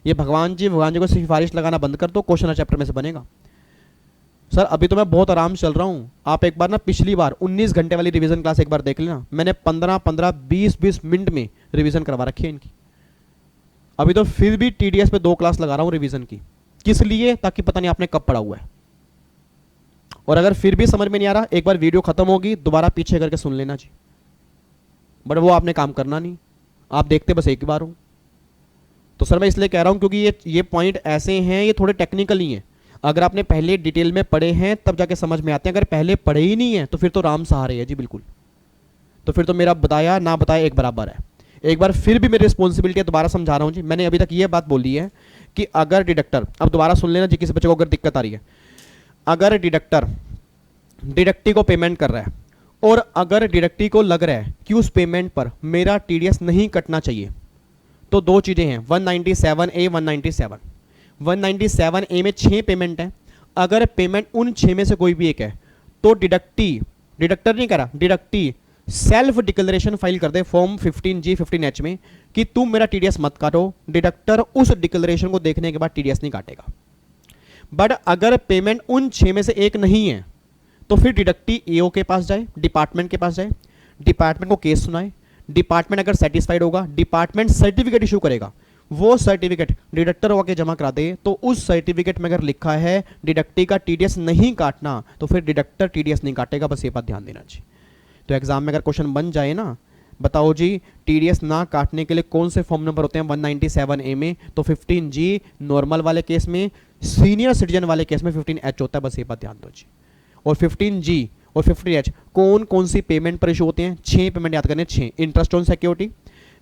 ये भगवान जी को सिफारिश लगाना बंद कर दो, क्वेश्चन हर चैप्टर में से बनेगा। सर अभी तो मैं बहुत आराम चल रहा हूँ, आप एक बार ना पिछली बार 19 घंटे वाली रिवीजन क्लास एक बार देख लेना, मैंने 15-15 20-20 मिनट में रिवीजन करवा रखी है इनकी। अभी तो फिर भी टीडीएस पे 2 क्लास लगा रहा हूँ रिवीजन की, किस लिए? ताकि पता नहीं आपने कब पढ़ा हुआ है। और अगर फिर भी समझ में नहीं आ रहा, एक बार वीडियो खत्म होगी दोबारा पीछे करके सुन लेना जी, बट वो आपने काम करना नहीं, आप देखते बस एक बार हो। तो सर मैं इसलिए कह रहा हूं क्योंकि ये पॉइंट ऐसे हैं, ये थोड़े टेक्निकल ही हैं। अगर आपने पहले डिटेल में पढ़े हैं तब जाके समझ में आते हैं, अगर पहले पढ़े ही नहीं है तो फिर तो राम सहारे है जी बिल्कुल। तो फिर तो मेरा बताया ना बताया एक बराबर है। एक बार फिर भी मेरी रिस्पॉन्सिबिलिटी है, दोबारा समझा रहा हूं जी। मैंने अभी तक ये बात बोली है कि अगर डिडक्टर, अब दोबारा सुन लेना जी किसी बच्चे को अगर दिक्कत आ रही है, अगर डिडक्टर डिडक्टी को पेमेंट कर रहा है और अगर डिडक्टी को लग रहा है कि उस पेमेंट पर मेरा टीडीएस नहीं कटना चाहिए, तो 2 चीजें हैं, 197A 197A में 6 पेमेंट है। अगर पेमेंट उन 6 में से कोई भी एक है तो डिडक्टर नहीं करा, डिडक्टी सेल्फ डिक्लेरेशन फाइल कर दे फॉर्म 15G 15H में कि तुम मेरा टीडीएस मत काटो। डिडक्टर उस डिक्लेरेशन को देखने के बाद टीडीएस नहीं काटेगा। बट अगर पेमेंट उन 6 में से एक नहीं है तो फिर डिडक्टी एओ के पास जाए, डिपार्टमेंट के पास जाए, डिपार्टमेंट को केस सुनाए, डिपार्टमेंट अगर सेटिस्फाइड होगा डिपार्टमेंट सर्टिफिकेट इशू करेगा, वो सर्टिफिकेट डिडक्टर होकर जमा करा दे, तो उस सर्टिफिकेट में अगर लिखा है डिडक्टी का टीडीएस नहीं काटना तो फिर डिडक्टर टीडीएस नहीं काटेगा। बस ये बात ध्यान देना चाहिए। तो एग्जाम में अगर क्वेश्चन बन जाए ना बताओ जी, टीडीएस ना काटने के लिए कौन से फॉर्म नंबर होते हैं 197A में? तो 15G नॉर्मल वाले केस में, सीनियर सिटीजन वाले केस में 15H होता है, बस ये बात ध्यान दो जी। और 15G और 15H कौन कौन सी पेमेंट पर इशू होते हैं? 6 पेमेंट याद करने, 6। Interest on security,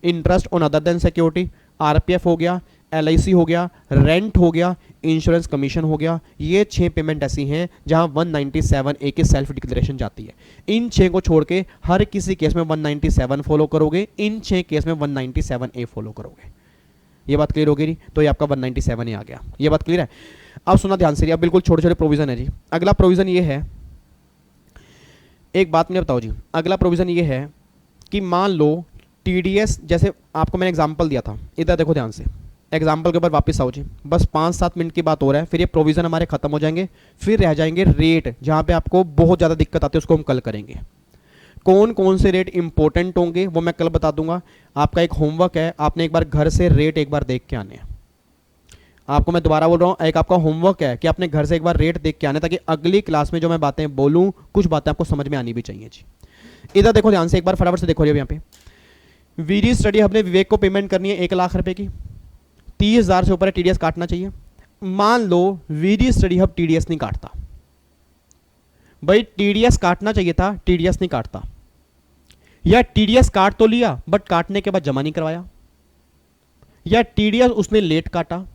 interest on other than security, RPF हो गया, एलआईसी हो गया, रेंट हो गया, इंश्योरेंस कमीशन हो गया। ये 6 पेमेंट ऐसी हैं जहां 197A की सेल्फ डिक्लेरेशन जाती है। इन 6 को छोड़ के हर किसी केस में 197 फॉलो करोगे, इन 6 केस में 197A फॉलो करोगे। ये बात क्लियर होगी? तो ये आपका 197A आ गया। ये बात क्लियर है? अब सुना ध्यान से, अब बिल्कुल छोटे छोटे प्रोविजन है जी। अगला प्रोविजन ये है, एक बात मुझे बताओ जी, अगला प्रोविजन ये है कि मान लो टीडीएस, जैसे आपको मैंने एग्जांपल दिया था, इधर देखो ध्यान से, एग्जाम्पल के ऊपर वापस आओ जी। बस 5-7 मिनट की बात हो रहा है, फिर ये प्रोविजन हमारे खत्म हो जाएंगे, फिर रह जाएंगे रेट, जहां पे आपको बहुत ज़्यादा दिक्कत आती है, उसको हम कल करेंगे। कौन कौन से रेट इंपॉर्टेंट होंगे वो मैं कल बता दूंगा। आपका एक होमवर्क है, आपने एक बार घर से रेट एक बार देख के आने हैं। आपको मैं दोबारा बोल रहा हूँ, एक आपका होमवर्क है कि आपने घर से एक बार रेट देख के आने, ताकि अगली क्लास में जो मैं बातें बोलूँ कुछ बातें आपको समझ में आनी भी चाहिए जी। इधर देखो ध्यान से, एक बार फटाफट से देखो यहाँ पे, वीडी स्टडी हमने विवेक को पेमेंट करनी है 1 लाख रुपए की, 30,000 से ऊपर है, टीडीएस काटना चाहिए। मान लो वीडी स्टडी हब टीडीएस नहीं काटता, भाई टीडीएस काटना चाहिए था, टीडीएस नहीं काटता, या टीडीएस काट तो लिया बट काटने के बाद जमा नहीं करवाया, या टीडीएस उसने लेट काटा,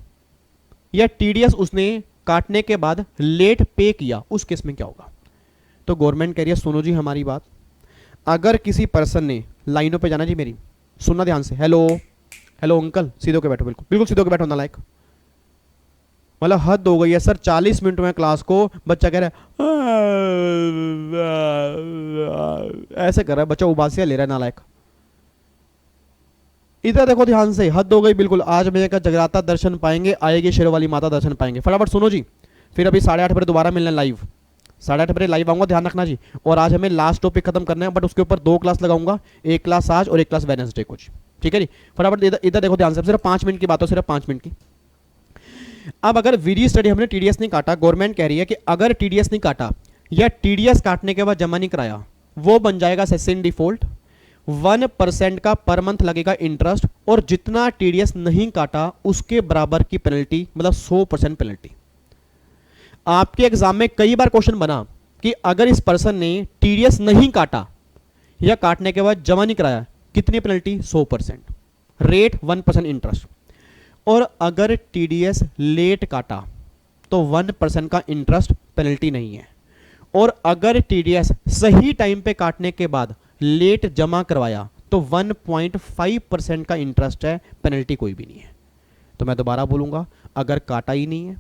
या टीडीएस उसने काटने के बाद लेट पे किया, उस केस में क्या होगा? तो गवर्नमेंट कह रही है, सुनो जी हमारी बात, अगर किसी पर्सन ने, लाइनों पे जाना जी मेरी, सुनना ध्यान से, हेलो हेलो अंकल, सीधे होके बैठो, बिल्कुल बिल्कुल सीधे होके बैठो, नालायक। मतलब हद हो गई है सर, 40 मिनट में क्लास को बच्चा कह रहा है, ऐसे कर रहा है बच्चा, उबासियां ले रहा है, नालायक। इधर देखो ध्यान से, हद हो गई बिल्कुल। आज मैं का जगराता दर्शन पाएंगे, आएगी शेरों वाली माता दर्शन पाएंगे। फटाफट सुनो जी, फिर अभी 8:30 बजे दोबारा मिलना लाइव, 8:30 बजे लाइव आऊंगा, ध्यान रखना जी। और आज हमें लास्ट टॉपिक खत्म करना है, बट उसके ऊपर 2 क्लास लगाऊंगा, एक क्लास आज और एक क्लास वेडनेसडे को, ठीक है जी। फटाफट इधर देखो ध्यान से, सिर्फ 5 मिनट की बात हो, सिर्फ 5 मिनट की। अब अगर वीडियो स्टडी हमने टीडीएस नहीं काटा, गवर्नमेंट कह रही है कि अगर टीडीएस नहीं काटा या टीडीएस काटने के बाद जमा नहीं कराया, वो बन जाएगा सेशन डिफॉल्ट, 1% का पर मंथ लगेगा इंटरेस्ट, और जितना टीडीएस नहीं काटा उसके बराबर की पेनल्टी, मतलब 100% पेनल्टी। आपके एग्जाम में कई बार क्वेश्चन बना कि अगर इस पर्सन ने टीडीएस नहीं काटा या काटने के बाद जमा नहीं कराया, कितनी पेनल्टी? 100%, rate 1% interest. और अगर टीडीएस लेट काटा तो 1% का इंटरेस्ट पेनल्टी नहीं है, और अगर टीडीएस सही टाइम पे काटने के बाद लेट जमा करवाया तो 1.5% का इंटरेस्ट है, पेनल्टी कोई भी नहीं है। तो मैं दोबारा बोलूंगा, अगर काटा ही नहीं है,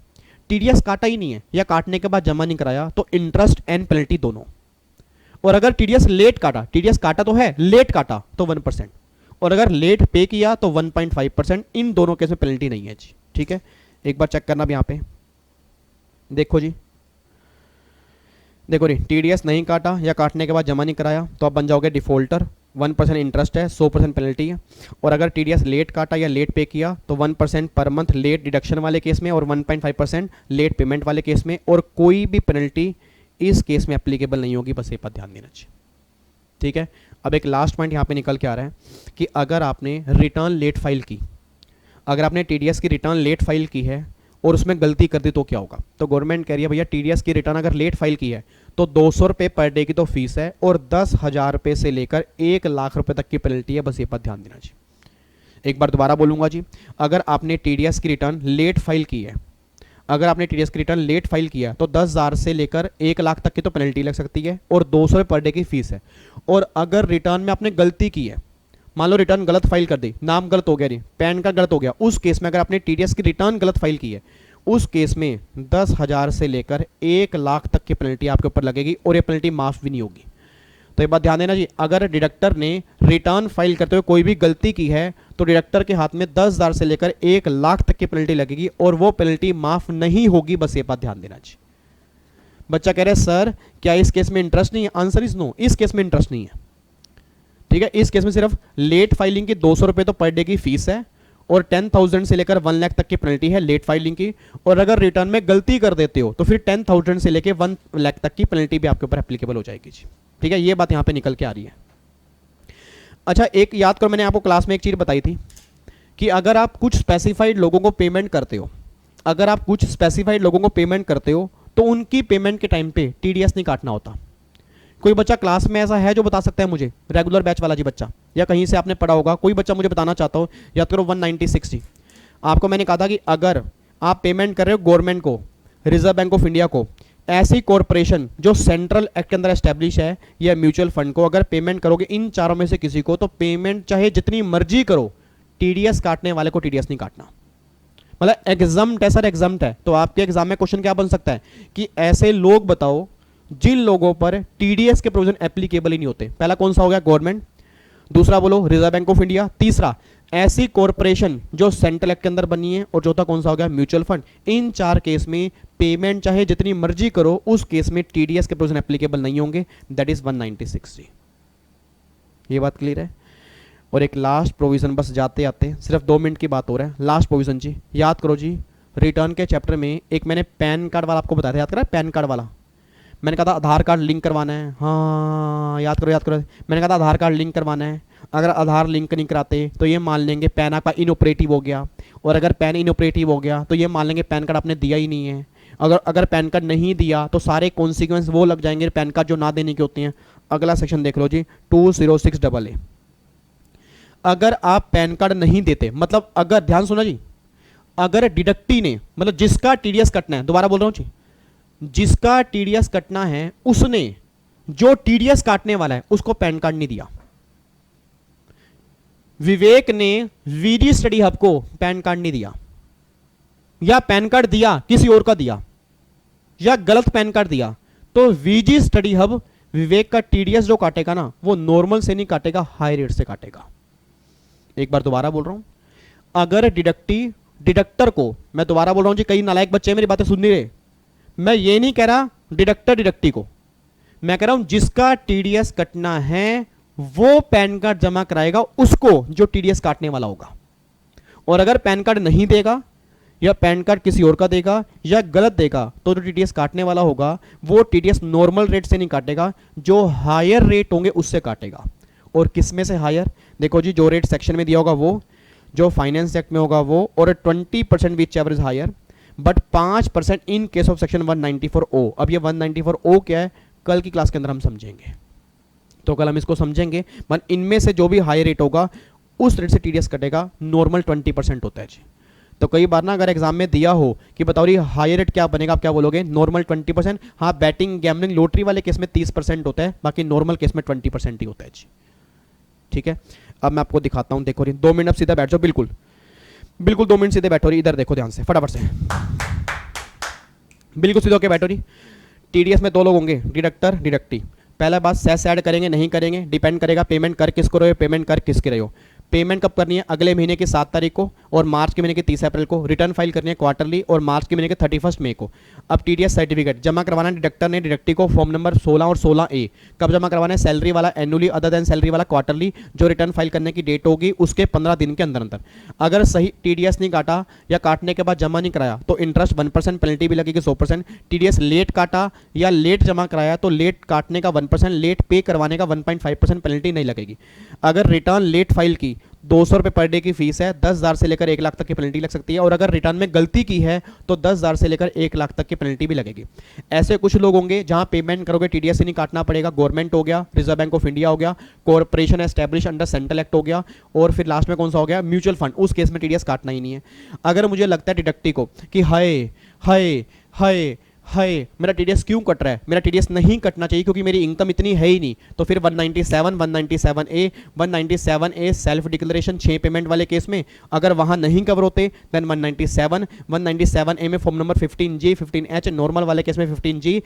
टीडीएस काटा ही नहीं है, या काटने के बाद जमा नहीं कराया, तो इंटरेस्ट एंड पेनल्टी दोनों। और अगर टीडीएस लेट काटा, टीडीएस काटा तो है, लेट काटा तो 1%, और अगर लेट पे किया तो 1.5%। इन दोनों केस में पेनल्टी नहीं है जी, ठीक है। एक बार चेक करना भी, यहां पे देखो जी, देखो री, टीडीएस नहीं काटा या काटने के बाद जमा नहीं कराया तो आप बन जाओगे डिफॉल्टर, 1% इंटरेस्ट है, 100% पेनल्टी है। और अगर टीडीएस लेट काटा या लेट पे किया तो 1% पर मंथ लेट डिडक्शन वाले केस में, और 1.5% लेट पेमेंट वाले केस में, और कोई भी पेनल्टी इस केस में एप्लीकेबल नहीं होगी, बस ये पर ध्यान देना चाहिए, ठीक है। अब एक लास्ट पॉइंट यहाँ पे निकल के आ रहा है कि अगर आपने रिटर्न लेट फाइल की, अगर आपने टीडीएस की रिटर्न लेट फाइल की है और उसमें गलती कर दी तो क्या होगा? तो गवर्नमेंट कह रही है भैया, टीडीएस की रिटर्न अगर लेट फाइल की है तो 200 रुपये पर डे की तो फीस है, और 10,000 रुपये से लेकर 1 लाख रुपये तक की पेनल्टी है, बस ये पर ध्यान देना जी। एक बार दोबारा बोलूंगा जी, अगर आपने टीडीएस की रिटर्न लेट फाइल की है, अगर आपने टीडीएस की रिटर्न लेट फाइल किया तो 10,000 से लेकर 1 लाख तक की तो पेनल्टी लग सकती है, और 200 रुपये पर डे की फीस है। और अगर रिटर्न में आपने गलती की है, मान लो रिटर्न गलत फाइल कर दी, नाम गलत हो गया, नहीं पैन कार्ड गलत हो गया, उस केस में अगर आपने टीडीएस की रिटर्न गलत फाइल की है, उस केस में 10,000 से लेकर 1 लाख तक की पेनल्टी आपके ऊपर लगेगी, और ये पेनल्टी माफ भी नहीं होगी। तो एक बात ध्यान देना जी, अगर डिडक्टर ने रिटर्न फाइल करते हुए कोई भी गलती की है तो डिडक्टर के हाथ में 10,000 से लेकर 1 लाख तक की पेनल्टी लगेगी, और वो पेनल्टी माफ नहीं होगी, बस ये बात ध्यान देना जी। बच्चा कह रहे हैं सर क्या इस केस में इंटरेस्ट नहीं है? आंसर इज नो, इस केस में इंटरेस्ट नहीं है, ठीक है। इस केस में सिर्फ लेट फाइलिंग की 200 रुपये तो पर डे की फीस है, और 10,000 से लेकर 1 लाख तक की पेनल्टी है लेट फाइलिंग की। और अगर रिटर्न में गलती कर देते हो तो फिर 10,000 से लेकर 1 लाख तक की पेनल्टी भी आपके ऊपर एप्लीकेबल हो जाएगी जी, ठीक है। ये बात यहां पे निकल के आ रही है। अच्छा एक याद करो, मैंने आपको क्लास में एक चीज़ बताई थी कि अगर आप कुछ स्पेसिफाइड लोगों को पेमेंट करते हो, अगर आप कुछ स्पेसिफाइड लोगों को पेमेंट करते हो तो उनकी पेमेंट के टाइम पे टीडीएस नहीं काटना होता। कोई बच्चा क्लास में ऐसा है जो बता सकता है मुझे, रेगुलर बैच वाला जी बच्चा, या कहीं से आपने पढ़ा होगा, कोई बच्चा मुझे बताना चाहता हो? याद करो 196 जी। आपको मैंने कहा था कि अगर आप पेमेंट कर रहे हो गवर्नमेंट को, रिजर्व बैंक ऑफ इंडिया को, ऐसी कॉरपोरेशन जो सेंट्रल एक्ट के अंदर एस्टेब्लिश है, या म्यूचुअल फंड को अगर पेमेंट करोगे इन चारों में से किसी को, तो पेमेंट चाहे जितनी मर्जी करो, टीडीएस काटने वाले को टीडीएस नहीं काटना। मतलब एग्जाम्ट है सर, एग्जाम्ट है। तो आपके एग्जाम में क्वेश्चन क्या बन सकता है कि ऐसे लोग बताओ जिन लोगों पर टीडीएस के प्रोविजन एप्लीकेबल ही नहीं होते। पहला कौन सा हो गया? गवर्नमेंट। दूसरा बोलो रिजर्व बैंक ऑफ इंडिया। तीसरा ऐसी कॉरपोरेशन जो सेंट्रल एक्ट के अंदर बनी है। और चौथा कौन सा हो गया? Mutual fund. इन चार केस में पेमेंट चाहे जितनी मर्जी करो, उस केस में टीडीएस के प्रोविजन एप्लीकेबल नहीं होंगे। दैट इज 196 जी। ये बात क्लियर है? और एक लास्ट प्रोविजन, बस जाते आते सिर्फ 2 मिनट की बात हो रहा है। लास्ट प्रोविजन जी, याद करो जी, रिटर्न के चैप्टर में एक मैंने पैन कार्ड वाला आपको बताया था, याद करा? पैन कार्ड वाला मैंने कहा था आधार कार्ड लिंक करवाना है। हाँ याद करो, याद करो, मैंने कहा था आधार कार्ड लिंक करवाना है। अगर आधार लिंक नहीं कराते तो ये मान लेंगे पैन आपका इनऑपरेटिव हो गया, और अगर पैन इनऑपरेटिव हो गया तो ये मान लेंगे पैन कार्ड आपने दिया ही नहीं है। अगर पैन कार्ड नहीं दिया तो सारे कॉन्सिक्वेंस वो लग जाएंगे पैन कार्ड जो ना देने के होते हैं। अगला सेक्शन देख लो जी, 206AA। अगर आप पैन कार्ड नहीं देते, मतलब अगर, ध्यान सुना जी, अगर डिडक्टी ने, मतलब जिसका टीडीएस कटना है, दोबारा बोल रहा हूं जी, जिसका टीडीएस कटना है उसने जो टीडीएस काटने वाला है उसको पैन कार्ड नहीं दिया। विवेक ने वीडी स्टडी हब को पैन कार्ड नहीं दिया, या पैन कार्ड दिया किसी और का दिया, या गलत पैन कार्ड दिया, तो वीजी स्टडी हब विवेक का टीडीएस जो काटेगा ना, वो नॉर्मल से नहीं काटेगा, हाई रेट से काटेगा। एक बार दोबारा बोल रहा हूं, अगर डिडक्टर को, मैं दोबारा बोल रहा हूं जी, कई नालायक बच्चे मेरी बातें सुन नहीं रहे, मैं ये नहीं कह रहा डिडक्टी को, मैं कह रहा हूं जिसका टीडीएस कटना है वो पैन कार्ड जमा कराएगा उसको जो टीडीएस काटने वाला होगा। और अगर पैन कार्ड नहीं देगा, या पैन कार्ड किसी और का देगा, या गलत देगा, तो जो टीडीएस काटने वाला होगा वो टीडीएस नॉर्मल रेट से नहीं काटेगा, जो हायर रेट होंगे उससे काटेगा। और किस में से हायर? देखो जी, जो रेट सेक्शन में दिया होगा वो, जो फाइनेंस एक्ट में होगा वो, और 20% whichever is higher, but 5% in case of section 194O। अब ये 194O क्या है, कल की क्लास के अंदर हम समझेंगे, तो कल हम इसको समझेंगे। मन इनमें से जो भी हाई रेट होगा उस रेट से टीडीएस कटेगा। नॉर्मल 20% होता है जी। तो कई बार ना अगर एग्जाम में दिया हो कि बताओ ये हाई रेट क्या बनेगा, आप क्या बोलोगे? नॉर्मल 20%। हाँ, बैटिंग, गैम्बलिंग, लॉटरी वाले केस में 30% होता है, बाकी नॉर्मल केस में 20% ही होता है जी। ठीक है, अब मैं आपको दिखाता हूँ। देखो 2 मिनट सीधा बैठ जाओ, बिल्कुल बिल्कुल 2 मिनट सीधे बैठो रही, इधर देखो ध्यान से, फटाफट से बिल्कुल सीधे होके बैठो रही। टीडीएस में 2 लोग होंगे, डिडक्टर, डिडक्टी। पहला बात, सेस ऐड करेंगे नहीं करेंगे डिपेंड करेगा पेमेंट कर किसको रहे हो, पेमेंट कर किसके रहे हो। पेमेंट कब करनी है? अगले महीने की 7 तारीख को, और मार्च के महीने की 30 अप्रैल को। रिटर्न फाइल करनी है क्वार्टरली, और मार्च के महीने के 31 मई को। अब टीडीएस सर्टिफिकेट जमा करवाना डिडक्टर ने डिडक्टी को, फॉर्म नंबर 16 और 16A। कब जमा करवाना है? सैलरी वाला एनुअली, अदर देन सैलरी वाला क्वार्टरली। जो रिटर्न फाइल करने की डेट होगी उसके 15 दिन के अंदर अंदर। अगर सही टीडीएस नहीं काटा या काटने के बाद जमा नहीं कराया तो इंटरेस्ट 1%, पेनल्टी भी लगेगी 100%। टीडीएस लेट काटा या लेट जमा कराया तो लेट काटने का 1%, लेट पे करवाने का 1.5% पेनल्टी नहीं लगेगी। अगर रिटर्न लेट फाइल की, 200 रुपये पर डे की फीस है, 10,000 से लेकर 1 लाख तक की पेनल्टी लग सकती है। और अगर रिटर्न में गलती की है तो 10,000 से लेकर 1 लाख तक की पेनल्टी भी लगेगी। ऐसे कुछ लोग होंगे जहां पेमेंट करोगे टीडीएस से नहीं काटना पड़ेगा। गवर्नमेंट हो गया, रिजर्व बैंक ऑफ इंडिया हो गया, corporation establish under central act हो गया, और फिर लास्ट में कौन सा हो गया? Mutual fund. उस केस में टीडीएस काटना ही नहीं है। अगर मुझे लगता है डिडक्टी को कि हाय हाय हाय हाय मेरा टीडीएस क्यों कट रहा है, मेरा टीडीएस नहीं कटना चाहिए क्योंकि मेरी इनकम इतनी है ही नहीं, तो फिर 197A 197A self declaration 6 payment वाले केस में अगर वहां नहीं कवर होते देन 197A में form number 15G 15H, normal वाले केस में 15G,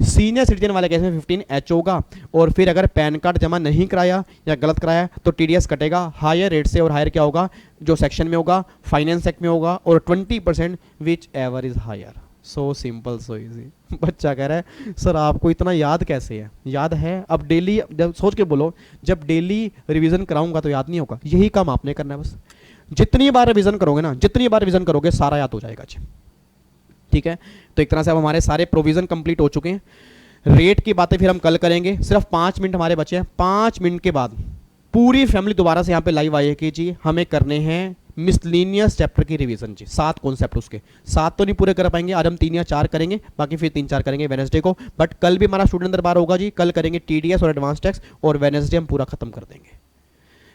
सीनियर सिटीजन वाले केस में 15H होगा। और फिर अगर पैन कार्ड जमा नहीं कराया या गलत कराया तो टीडीएस कटेगा हायर रेट से, और हायर क्या होगा? जो सेक्शन में होगा, फाइनेंस एक्ट में होगा, और 20% whichever is higher. So simple, so easy. बच्चा कह रहा है सर आपको इतना याद कैसे है? याद है, अब डेली जब सोच के बोलो, जब डेली रिवीजन कराऊंगा तो याद नहीं होगा। यही काम आपने करना है बस। जितनी बार रिवीजन करोगे ना, जितनी बार रिवीजन करोगे सारा याद हो जाएगा जी। ठीक है, तो एक तरह से अब हमारे सारे प्रोविजन कंप्लीट हो चुके हैं। रेट की बातें फिर हम कल करेंगे। सिर्फ 5 मिनट हमारे बचे हैं। 5 मिनट के बाद पूरी फैमिली दोबारा से यहाँ पे लाइव आई है कि जी हमें करने हैं मिसलिनियस चैप्टर की रिवीजन जी, 7 कॉन्सेप्ट उसके, 7 तो नहीं पूरे कर पाएंगे, आज हम 3 या 4 करेंगे, बाकी फिर 3-4 करेंगे वेडनेसडे को। बट कल भी हमारा स्टूडेंट दरबार होगा जी, कल करेंगे टीडीएस और एडवांस टैक्स, और वेडनेसडे हम पूरा खत्म कर देंगे।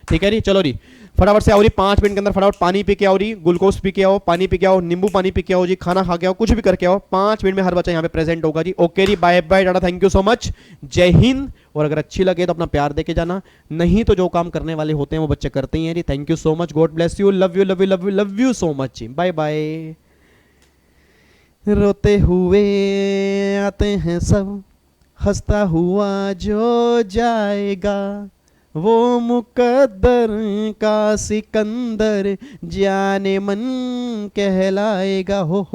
ठीक है जी, चलो जी फटाफट से आओ जी, 5 मिनट के अंदर फटाफट पानी पी के आओ जी, ग्लूकोज पी के आओ, पानी पी के आओ, नींबू पानी पी के आओ जी, खाना खा के आओ, कुछ भी करके आओ, 5 मिनट में हर बच्चा यहाँ पे प्रेजेंट होगा जी। ओके जी, bye bye tata, thank you so much, जय हिंद। और अगर अच्छी लगे तो अपना प्यार देके जाना, नहीं तो जो काम करने वाले होते हैं वो बच्चे करते ही हैं जी। Thank you so much, god bless you, love you love you love you love you so much जी, बाय बाय। रोते हुए आते हैं सब, हंसता हुआ जो जाएगा, वो मुकद्दर का सिकंदर जाने मन कहलाएगा। हो।